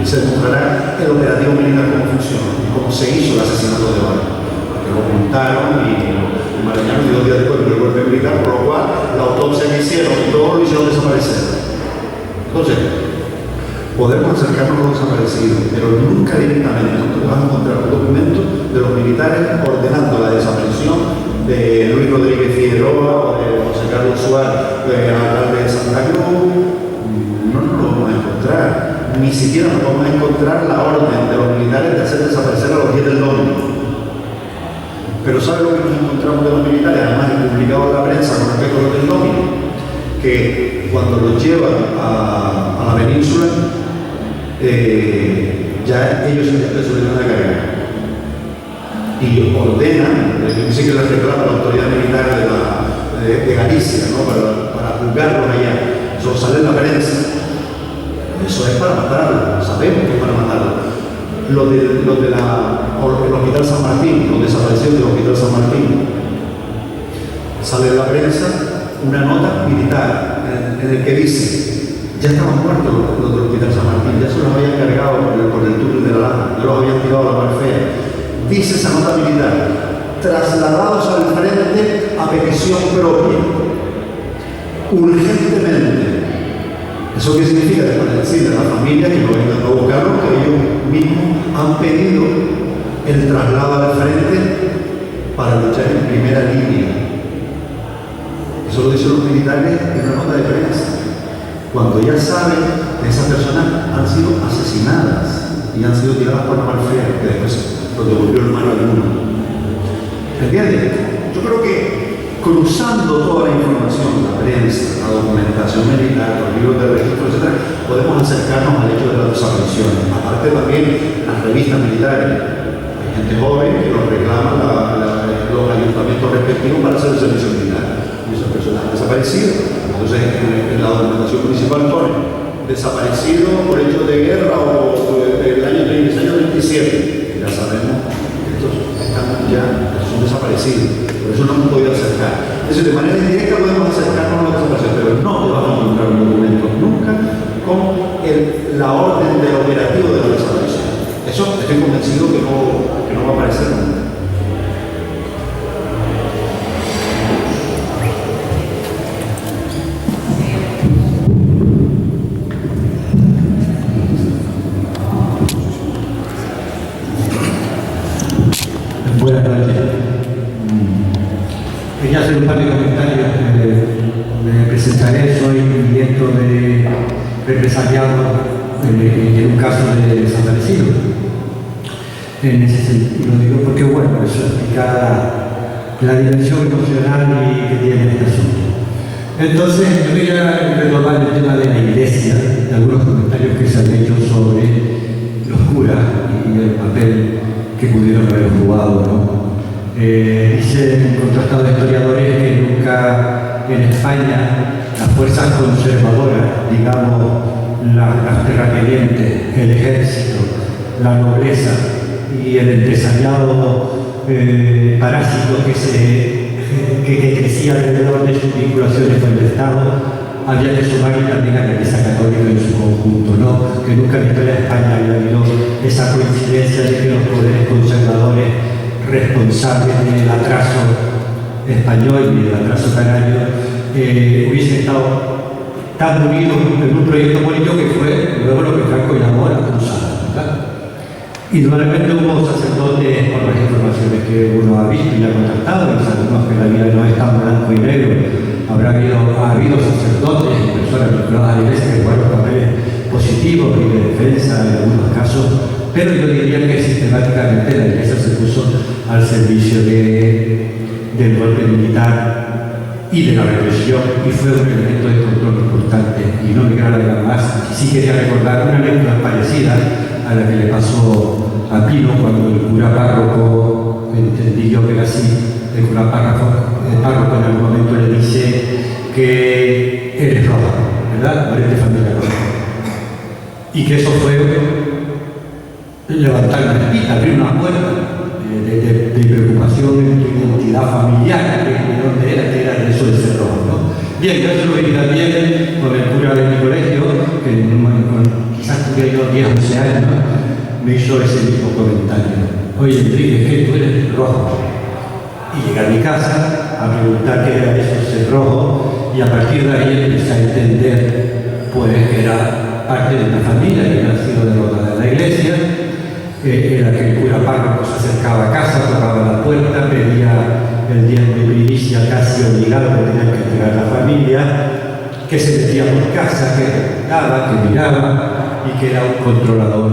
S5: se demostrará el operativo militar cómo funciona y cómo se hizo el asesinato de Valde. Que lo ocultaron y Marañón y 2 días después del golpe militar, por lo cual la autopsia que hicieron y todo lo hicieron desaparecer. Entonces, podemos acercarnos a los desaparecidos, pero nunca directamente. Nosotros vamos a encontrar un documento de los militares ordenando la desaparición de Luis Rodríguez Figueroa o de José Carlos Suárez, alcalde de Santa Cruz. No nos lo vamos a encontrar. Ni siquiera nos vamos a encontrar la orden de los militares de hacer desaparecer a los 10 del domingo. Pero ¿sabe lo que nos encontramos de los militares? Además, he publicado en la prensa con respecto a los del domingo, que cuando los llevan a la península, ya ellos se ordenan a cargar. Y ordenan, dice que les reclama la autoridad militar de Galicia, ¿no? para juzgarlos allá. Eso sale en la prensa. Eso es para matarlo, sabemos que es para matarlo. El Hospital San Martín, los desaparecidos del Hospital San Martín, sale en la prensa una nota militar en el que dice: ya estaban muertos los del Hospital San Martín, ya se los habían cargado por el túnel de la Lama, ya los habían tirado a la mar fea. Dice esa nota militar: trasladados al frente a petición propia, urgentemente. ¿Eso qué significa? Para decirle a la familia que no vengan a buscarlo, que ellos mismos han pedido el traslado al frente para luchar en primera línea. Eso lo dicen los militares en una nota de prensa. Cuando ya saben que esas personas han sido asesinadas y han sido tiradas por la mar fea, que después lo devolvió el mar alguno. ¿Entiendes? Yo creo que cruzando toda la información, la prensa, la documentación militar, los libros de registro, etc., podemos acercarnos al hecho de las desapariciones. Aparte también las revistas militares. Hay gente joven que nos reclama los ayuntamientos respectivos para hacer el servicio militar. Y esas personas han desaparecido. Entonces, en la documentación municipal pone desaparecido por hechos de guerra o del año 37. Ya sabemos que estos son desaparecidos. Por eso no hemos podido acercar. Es decir, de manera indirecta podemos acercarnos a la desaparición, pero no te vamos a encontrar un documento nunca con la orden del operativo de la desaparición. Eso estoy convencido que no va a aparecer nunca.
S6: Buenas noches. Quería hacer un par de comentarios. Me presentaré, soy director de represaliado en un caso de desaparecido. en ese sentido. Lo digo porque, bueno, eso explica la dimensión emocional que tiene este asunto. Entonces, yo voy a retomar el tema de la iglesia, de algunos comentarios que se han hecho sobre los curas y el papel que pudieron haber jugado, ¿no? Dicen contrastados historiadores que nunca en España las fuerzas conservadoras, digamos, las terratenientes, el ejército, la nobleza y el empresariado parásito que crecía alrededor de sus vinculaciones con el Estado, había que sumarle también a la Iglesia Católica en su conjunto, ¿no? Que nunca en la historia de España había habido esa coincidencia de que los poderes conservadores responsables del atraso español y del atraso canario hubiesen estado tan unidos en un proyecto político que fue luego lo que Franco llamó la cruzada, ¿verdad? Indudablemente hubo sacerdotes, por las informaciones que uno ha visto y ha contactado, y sabemos que la vida no es tan blanco y negro. Ha habido sacerdotes y personas vinculadas a la iglesia que jugaron papeles positivos y de defensa en algunos casos, pero yo diría que sistemáticamente la iglesia se puso al servicio del golpe militar y de la represión, y fue un elemento de control importante. Y no me quiero alargar más, sí quería recordar una anécdota parecida a la que le pasó a Pino cuando el cura párroco, entendí yo que era así, el cura párroco en algún momento le dice que eres roja, ¿verdad? No eres de familia roja. Y que eso fue levantar una espita, abrir una puerta de preocupación en tu identidad familiar, de dónde era, que era eso de ser rojo, ¿no? Bien, yo eso lo vi también con el cura de mi colegio, que quizás tuviera yo 10 o 11 años, ¿no? Me hizo ese mismo comentario. Oye, Enrique, ¿qué? Tú eres rojo. Y llegué a mi casa a preguntar qué era eso de ser rojo, y a partir de ahí empecé a entender pues que era parte de una familia que había sido derrotada en la iglesia. Era que el cura párroco se acercaba a casa, tocaba la puerta, pedía el diezmo de primicia casi obligado que tenía que entregar la familia, que se metía por casa, que preguntaba, que miraba y que era un controlador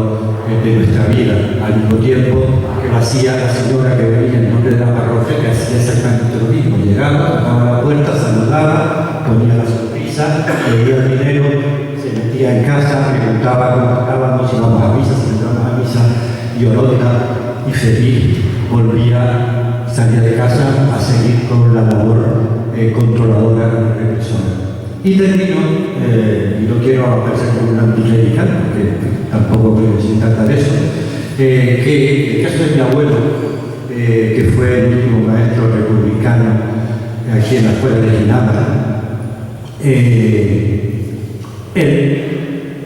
S6: de nuestra vida, al mismo tiempo que lo hacía la señora que venía en nombre de la parroquia, que hacía exactamente lo mismo. Llegaba, tocaba la puerta, saludaba, ponía la sonrisa, pedía el dinero, se metía en casa, preguntaba cómo estábamos, si íbamos a misa, si no íbamos a misa, y Oronda y feliz volvía, salía de casa a seguir con la labor controladora de la represora. Y termino, y no quiero aparecer como un anticlerical, porque tampoco creo que se trata de eso, que el caso de mi abuelo, que fue el último maestro republicano aquí en la escuela de Ginebra, él,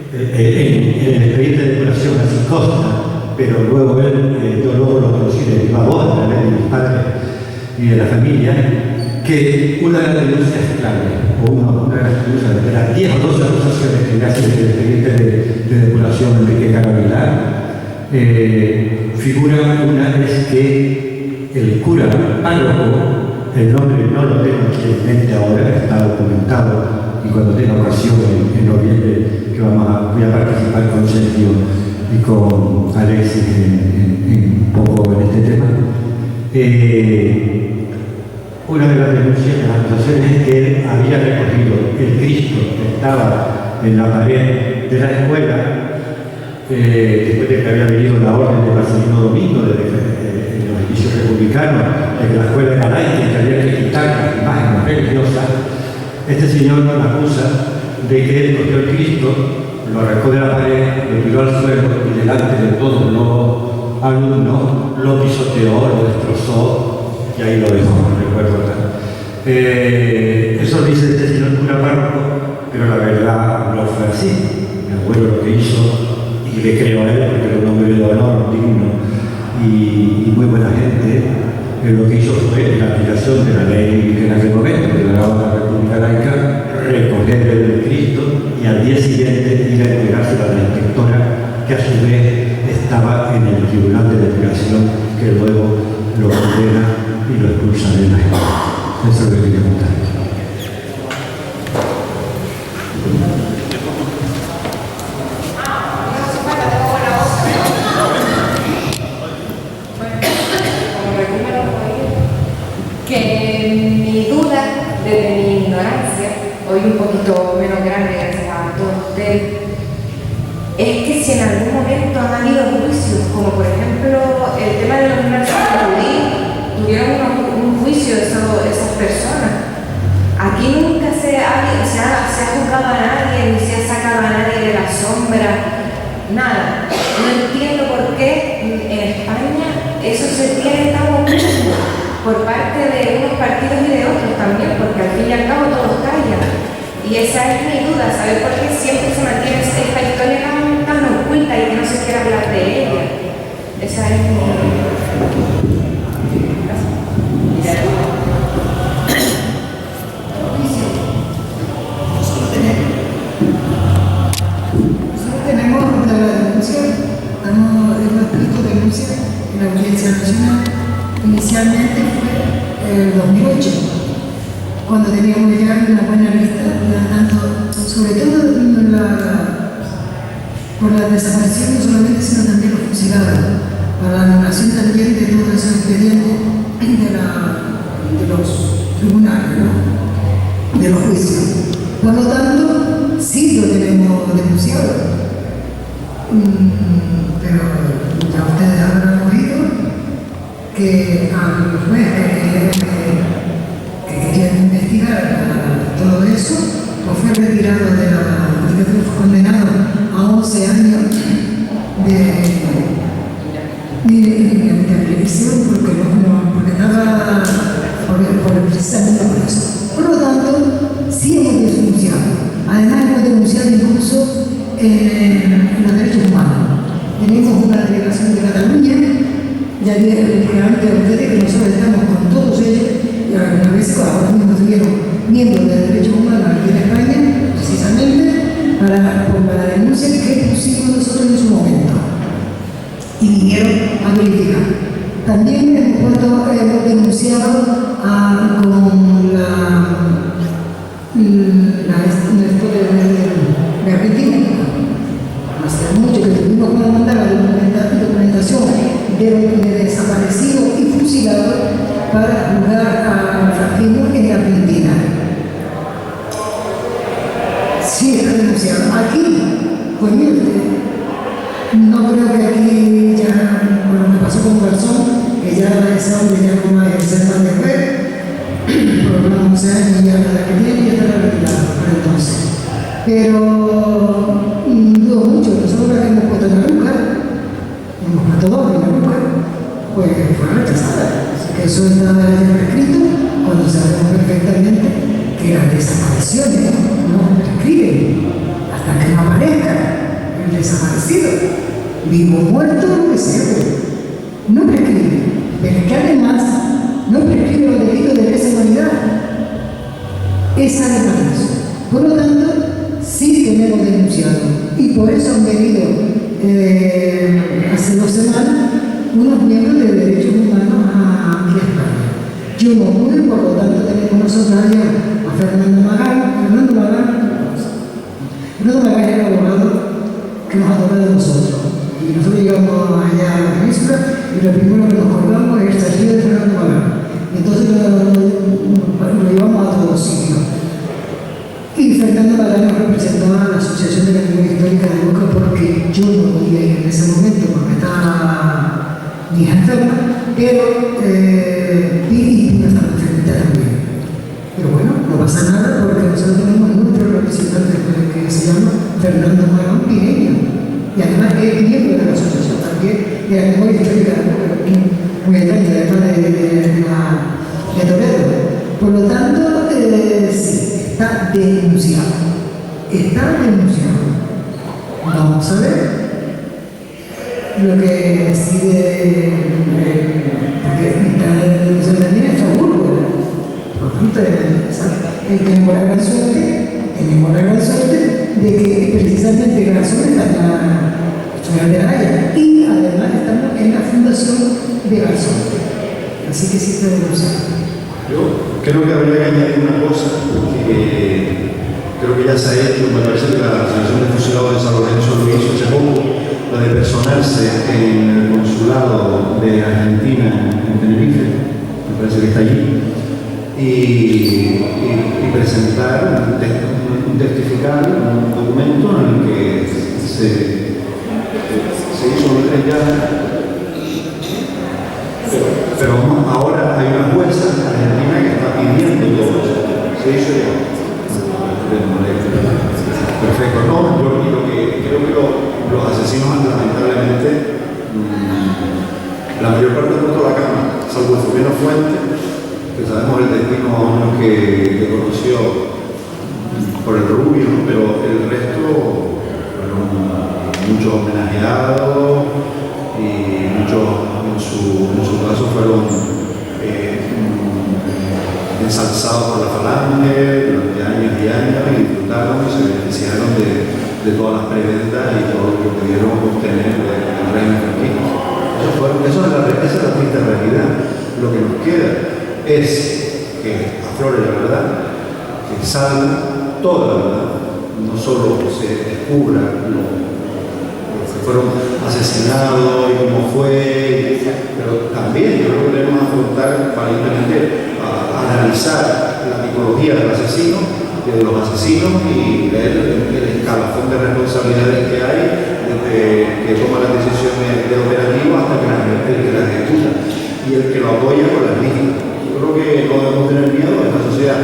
S6: en el expediente de depuración así consta, pero luego yo luego lo conocí de viva voz, a través de mis padres y de la familia, que una de las denuncias clave, o una de las denuncias de las 10 o 12 acusaciones que le hace el expediente de depuración de Enrique Caravilar, figura una es que el cura párroco, el nombre no lo tengo aquí en mente ahora, está documentado, y cuando tenga ocasión en noviembre que voy a participar con Sergio y con Alexis un poco en este tema. Una de las denuncias de las acusaciones es que él había recogido el Cristo que estaba en la pared de la escuela después de que había venido la orden de Marcelino Domingo de los edificios republicanos, de que la escuela era laica y que había que quitar las imágenes religiosas. Este señor nos acusa de que él cogió el Cristo, lo arrancó de la pared, lo tiró al suelo y delante de todos los alumnos lo pisoteó, lo destrozó y ahí lo dejó, no recuerdo nada. Eso dice este señor cura párroco, pero la verdad no fue así. Mi abuelo lo que hizo, y le creo a él porque era un hombre de honor, digno y muy buena gente, lo que hizo fue la aplicación de la ley que en aquel momento que daba la República Laica, recoger el Cristo y al día siguiente ir a entregárselo a la inspectora, que a su vez estaba en el tribunal de depuración, que luego lo condena y lo expulsa de la gente. Eso es lo que quería contar.
S7: un poquito menos grande, gracias a todos ustedes, es que si en algún momento han habido juicios, como por ejemplo el tema de los universidades judíos, tuvieron un juicio de esas personas. Aquí nunca se ha juzgado a nadie, ni se ha sacado a nadie de la sombra, nada. No entiendo por qué en España eso se tiene tan oculto por parte de unos partidos y de otros también, porque al fin y al cabo todos callan. Y esa es mi duda, saber por qué siempre se mantiene esta historia tan oculta y que no se quiere hablar de ella. Esa es mi duda.
S3: Tenemos la denuncia, hemos escrito denuncia en la Audiencia Nacional. Inicialmente fue el 2008, cuando teníamos ya una buena lista, tanto, sobre todo por la desaparición no solamente, sino también los fusilados, para la anulación también de todos esos expedientes de los tribunales, ¿no? De los juicios. Por lo tanto, sí lo tenemos denunciado. Pero ya ustedes habrán oído que a los jueces que querían investigar todo eso, pues fue retirado fue condenado a 11 años de prisión porque estaba precisamente por eso. Por lo tanto, sí hemos denunciado. Además, hemos denunciado incluso los derechos humanos. Tenemos una delegación de Cataluña, ya dije antes a ustedes que nosotros estamos con todos ellos, y algunas veces ahora mismo tuvieron miembros de derechos humanos aquí en España, precisamente por la denuncia que pusimos nosotros en su momento. Y vinieron a verificar. También hemos denunciado con de Argentina. Hace mucho que tuvimos que mandar la documentación de desaparecidos y fusilados para juzgar al fascismo en Argentina. Sí, está denunciado. Aquí, pues mire, no creo que aquí ya, bueno, me pasó con Garzón, que ya ese hombre ya no va a ejercer más de juez, por lo menos 11 años ya la que tiene y estará retirado para entonces. Pero dudo mucho, nosotros la que hemos puesto en la luca, hemos puesto dos en la luca, pues fue rechazada. Así que eso está ya prescrito cuando sabemos perfectamente que las desapariciones no prescriben hasta que no aparezca el desaparecido, vivo o muerto, lo que sea, no prescribe. Pero que además no prescribe los delitos de lesa humanidad. Esa es la razón. Por lo tanto, sí tenemos denunciado, y por eso han venido hace 2 semanas unos miembros de derechos humanos aquí a España. Yo no pude, por lo tanto tenemos nosotros allá a Fernando Magán. Fernando Magán es el abogado que nos ha tocado de nosotros. Y nosotros llegamos allá a la península y lo primero que nos colgamos es el salido de Fernando Magán. Entonces lo llevamos a todos sitios. Y Fernando Magán nos representaba a la Asociación de la Memoria Histórica de Boca, porque yo no podía ir en ese momento porque estaba mi hija enferma, pero y no estaba enfermita también. Pero bueno, no pasa nada porque nosotros tenemos nuestro representante que se llama Fernando Magán Pineño, y además es miembro de la asociación también de la Memoria Histórica de Boca, muy extraña, además de Toledo. Por lo tanto, sí. Está denunciado. Está denunciado. Vamos a ver lo que decide, porque está denunciado también en Estrasburgo. Por tanto, tenemos la gran suerte de que precisamente Garzón está en la Ciudad de La Haya, y además estamos en la fundación de Garzón. Así que sí está denunciado.
S5: Yo creo que habría que añadir una cosa, que creo que ya se ha hecho, me parece que la Asociación de Fusilados de San Lorenzo lo hizo hace poco, la de personarse en el consulado de Argentina en Tenerife, me parece que está allí, y presentar un testificar, un documento en el que se hizo ya. Pero ahora hay una jueza argentina que está pidiendo todo eso. Se hizo ya. Perfecto. No, yo creo que los asesinos, lamentablemente, la mayor parte ha puesto la cama, salvo el Fabiano Fuente, que sabemos el destino a uno que conoció por el Rubio, ¿no? Pero el resto fueron muchos homenajeados y muchos en su caso fueron ensalzados por la Falange durante años y años y disfrutaron y se beneficiaron de todas las prebendas y todo lo que pudieron obtener del reino franquista. Esa es la triste realidad. Lo que nos queda es que aflore la verdad, que salga toda la verdad, no solo se descubra los que fueron asesinados y cómo fue, pero también yo creo que debemos afrontar valientemente a analizar la tipología del asesino y de los asesinos y ver el escalafón de responsabilidades que hay desde que toma las decisiones de operativo hasta que la ejecuta y el que lo apoya con las mismas. Yo creo que no debemos tener miedo, esta sociedad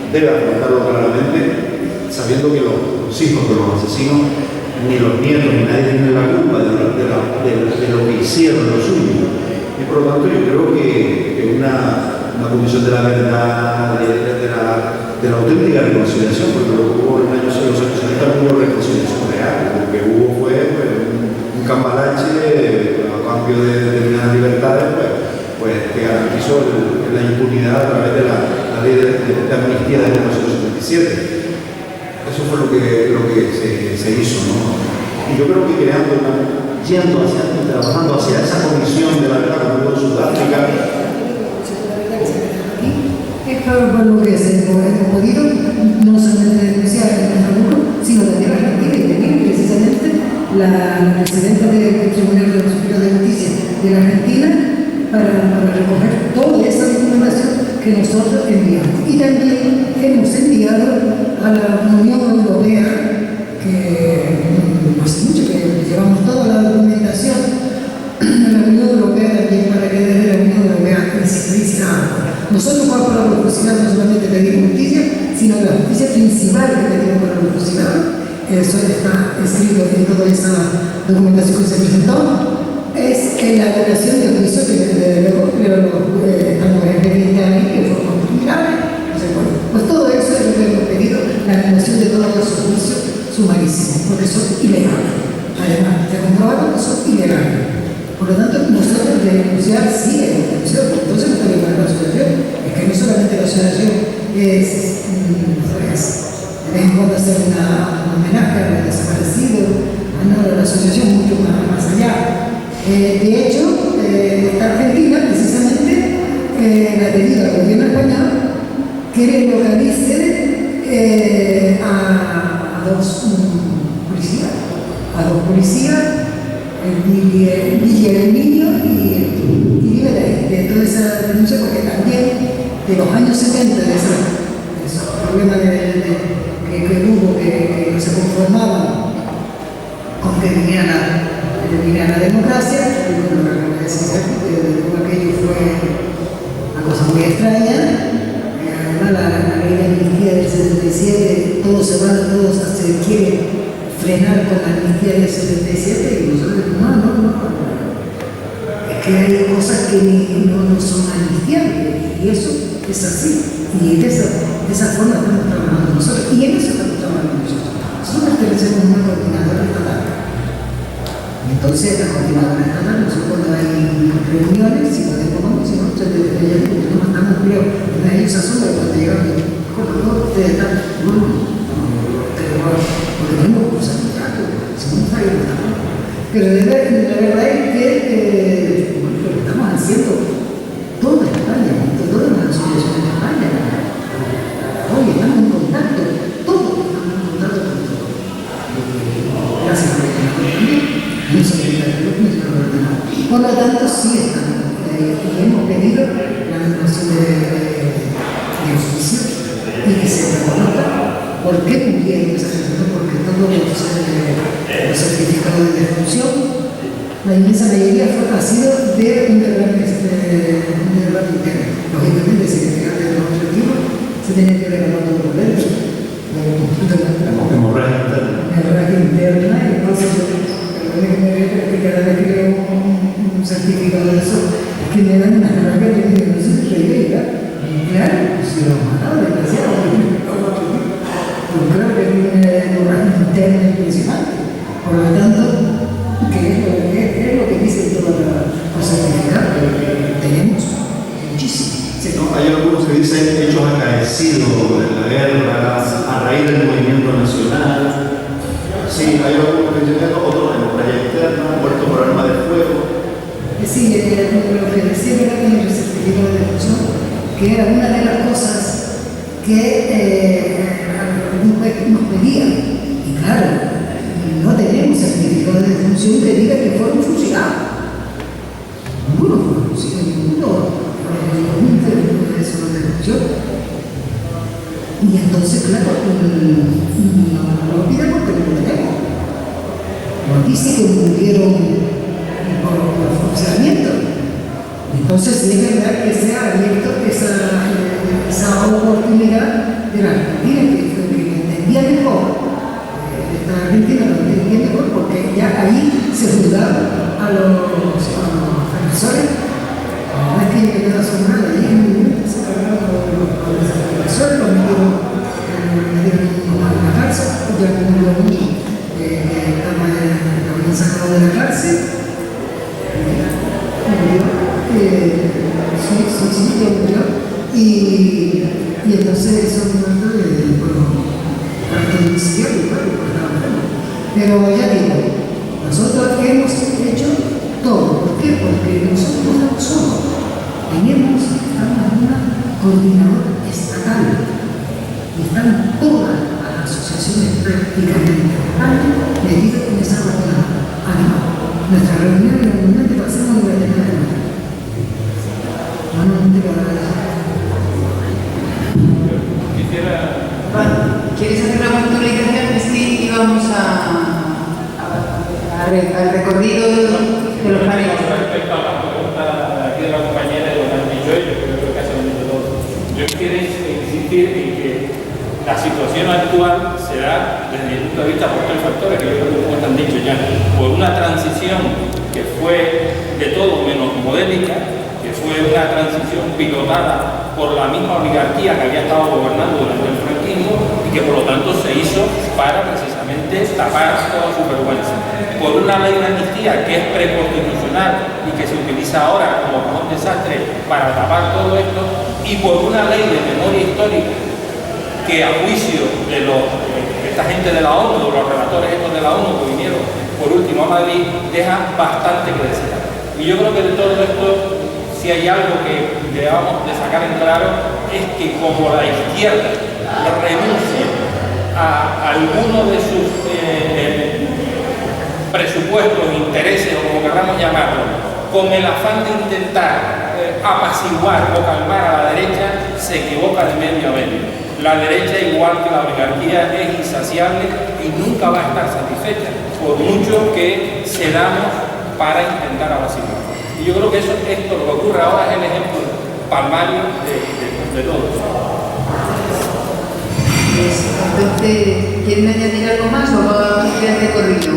S5: debe afrontarlo claramente, sabiendo que los hijos de los asesinos, ni los nietos, ni nadie tiene la culpa de lo que hicieron los suyos. Y por lo tanto yo creo que una comisión de la verdad, de la auténtica reconciliación, porque lo que hubo en los años 70 hubo reconciliación real, lo que hubo fue un cambalache a cambio de determinadas libertades, pues que garantizó la impunidad a través de la ley de amnistía de 1977. Eso fue lo que se hizo, ¿no? Y yo creo que trabajando hacia esa comisión de la verdad como hubo en Sudáfrica.
S3: Esto fue lo que se ha podido no solamente denunciar en el Perú, sino también en Argentina y también precisamente la presidenta del Tribunal Superior de Justicia de la Argentina para recoger toda esa documentación que nosotros enviamos. Y también hemos enviado a la Unión Europea, que hace mucho que llevamos toda la documentación a la Unión Europea también para que desde la Unión Europea se dice algo. Nosotros vamos para la velocidad no solamente pedimos justicia, sino la justicia principal que pedimos para la velocidad. Eso está escrito en toda esa documentación que se presentó. Es la declaración de juicio que luego estamos expedientes ahí, que fue criminales. Pues todo eso es lo que hemos pedido, la anulación de todos esos juicios sumarísimos, porque son ilegales. Además, se ha comprobado que son ilegales. Por lo tanto, nosotros de denunciar, sí, hemos denunciado, entonces no está bien la asociación. Es que no solamente la asociación es, pues, de vez en cuando hacer un homenaje a los desaparecidos, la asociación mucho más allá. De hecho, esta Argentina, precisamente, le ha pedido al gobierno español que le localice a dos policías, Guillermino y Libera, de toda esa denuncia, porque también de los años 70, de esos problemas que hubo, que se conformaban con que viniera la democracia, y con lo que acabo de decir, aquello fue una cosa muy extraña. Además, la ley de amnistía del 77, todos se quiere frenar con la amnistía del 77 y nosotros no. Es que hay cosas que no son amnistiables y eso es así. Y de esa forma estamos trabajando nosotros y en eso estamos trabajando nosotros. Nosotros pertenecemos a una coordinadora estatal. Entonces, la coordinadora estatal, nosotros cuando hay reuniones, si podemos, vamos, si no, ustedes no estamos, creo, ellos asombran cuando llegan, ustedes están, porque tenemos cosas de acto, según fallo no estamos. Pero la verdad es que lo que estamos haciendo toda España, todas las asociaciones de España, hoy estamos en contacto, todos estamos en contacto con todo. Gracias por el también. Por lo tanto, sí estamos, y hemos pedido la anulación de de juicio y que se reconozca por qué murieron esas personas, porque todos los certificados de defunción, la inmensa mayoría ha sido de un derrame interno. Lógicamente, si te fijas en los otros tipos, se tiene que regalar todo por dentro. Hemorragia interna, y entonces cada vez que veo un certificado de eso, es que me dan una hemorragia que me no se reviva. Claro, si lo mataba, desgraciado, pues claro que es una hemorragia interna impresionante. Por lo tanto, que es lo que dice todos los certificados que tenemos muchísimo.
S5: Sí, ¿no? Hay algunos que dicen hechos acaecidos en la guerra, a raíz del movimiento nacional. Sí, hay algunos que dicen otros en hemorragia externa, muerto por arma de fuego.
S3: Sí, lo que decía era en el certificado de defunción, que era una de las cosas que nos pedían. Y claro, no tenemos certificado de defunción que diga que fueron fusilados. Ninguno fueron fusilados, ninguno de eso de defunción. Y entonces, claro, no lo piden porque no lo tenemos. Nos dice que murieron por funcionamiento. Entonces, es verdad que se ha abierto esa oportunidad de la Argentina, que entendía mejor. La Argentina lo entendía mejor porque ya ahí se juzgaban a los agresores. No es que no quedó asombrado, ahí se cargaron los agresores, los metieron en la cárcel, ya como lo único que habían sacado de la cárcel. Murió. Y entonces eso pero ya digo, nosotros hemos hecho todo. ¿Por qué? Porque nosotros no somos. Estamos en una coordinadora estatal y están todas las asociaciones prácticamente metidas en esa coordinadora. Nuestra reunión normalmente la hacemos durante la semana. Normalmente cada vez.
S1: ¿Quieres hacer una puntualización? Es que íbamos al recorrido de los paneles.
S4: Respecto a la pregunta aquí de la compañera y lo que han dicho ellos, que creo que casi lo han dicho todos. Yo quiero insistir en que la situación actual será, desde mi punto de vista, por tres factores que yo creo que como están dicho ya. Por una transición que fue de todo menos modélica, que fue una transición pilotada por la misma oligarquía que había estado gobernando durante el franquismo y que por lo tanto se hizo para precisamente tapar toda su vergüenza. Por una ley de amnistía que es preconstitucional y que se utiliza ahora como un desastre para tapar todo esto, y por una ley de memoria histórica que a juicio de esta gente de la ONU, de los relatores estos de la ONU que vinieron por último a Madrid, deja bastante que desear. Y yo creo que de todo esto, si hay algo que debamos de sacar en claro, es que como la izquierda renuncia a alguno de sus presupuestos, intereses o como queramos llamarlo, con el afán de intentar apaciguar o calmar a la derecha, se equivoca de medio a medio. La derecha, igual que la oligarquía, es insaciable y nunca va a estar satisfecha, por mucho que cedamos para intentar apaciguar. Y yo creo que esto, lo que ocurre ahora, es el ejemplo palmario de todo eso.
S1: Entonces, ¿quieren añadir algo más o vamos a ir al recorrido?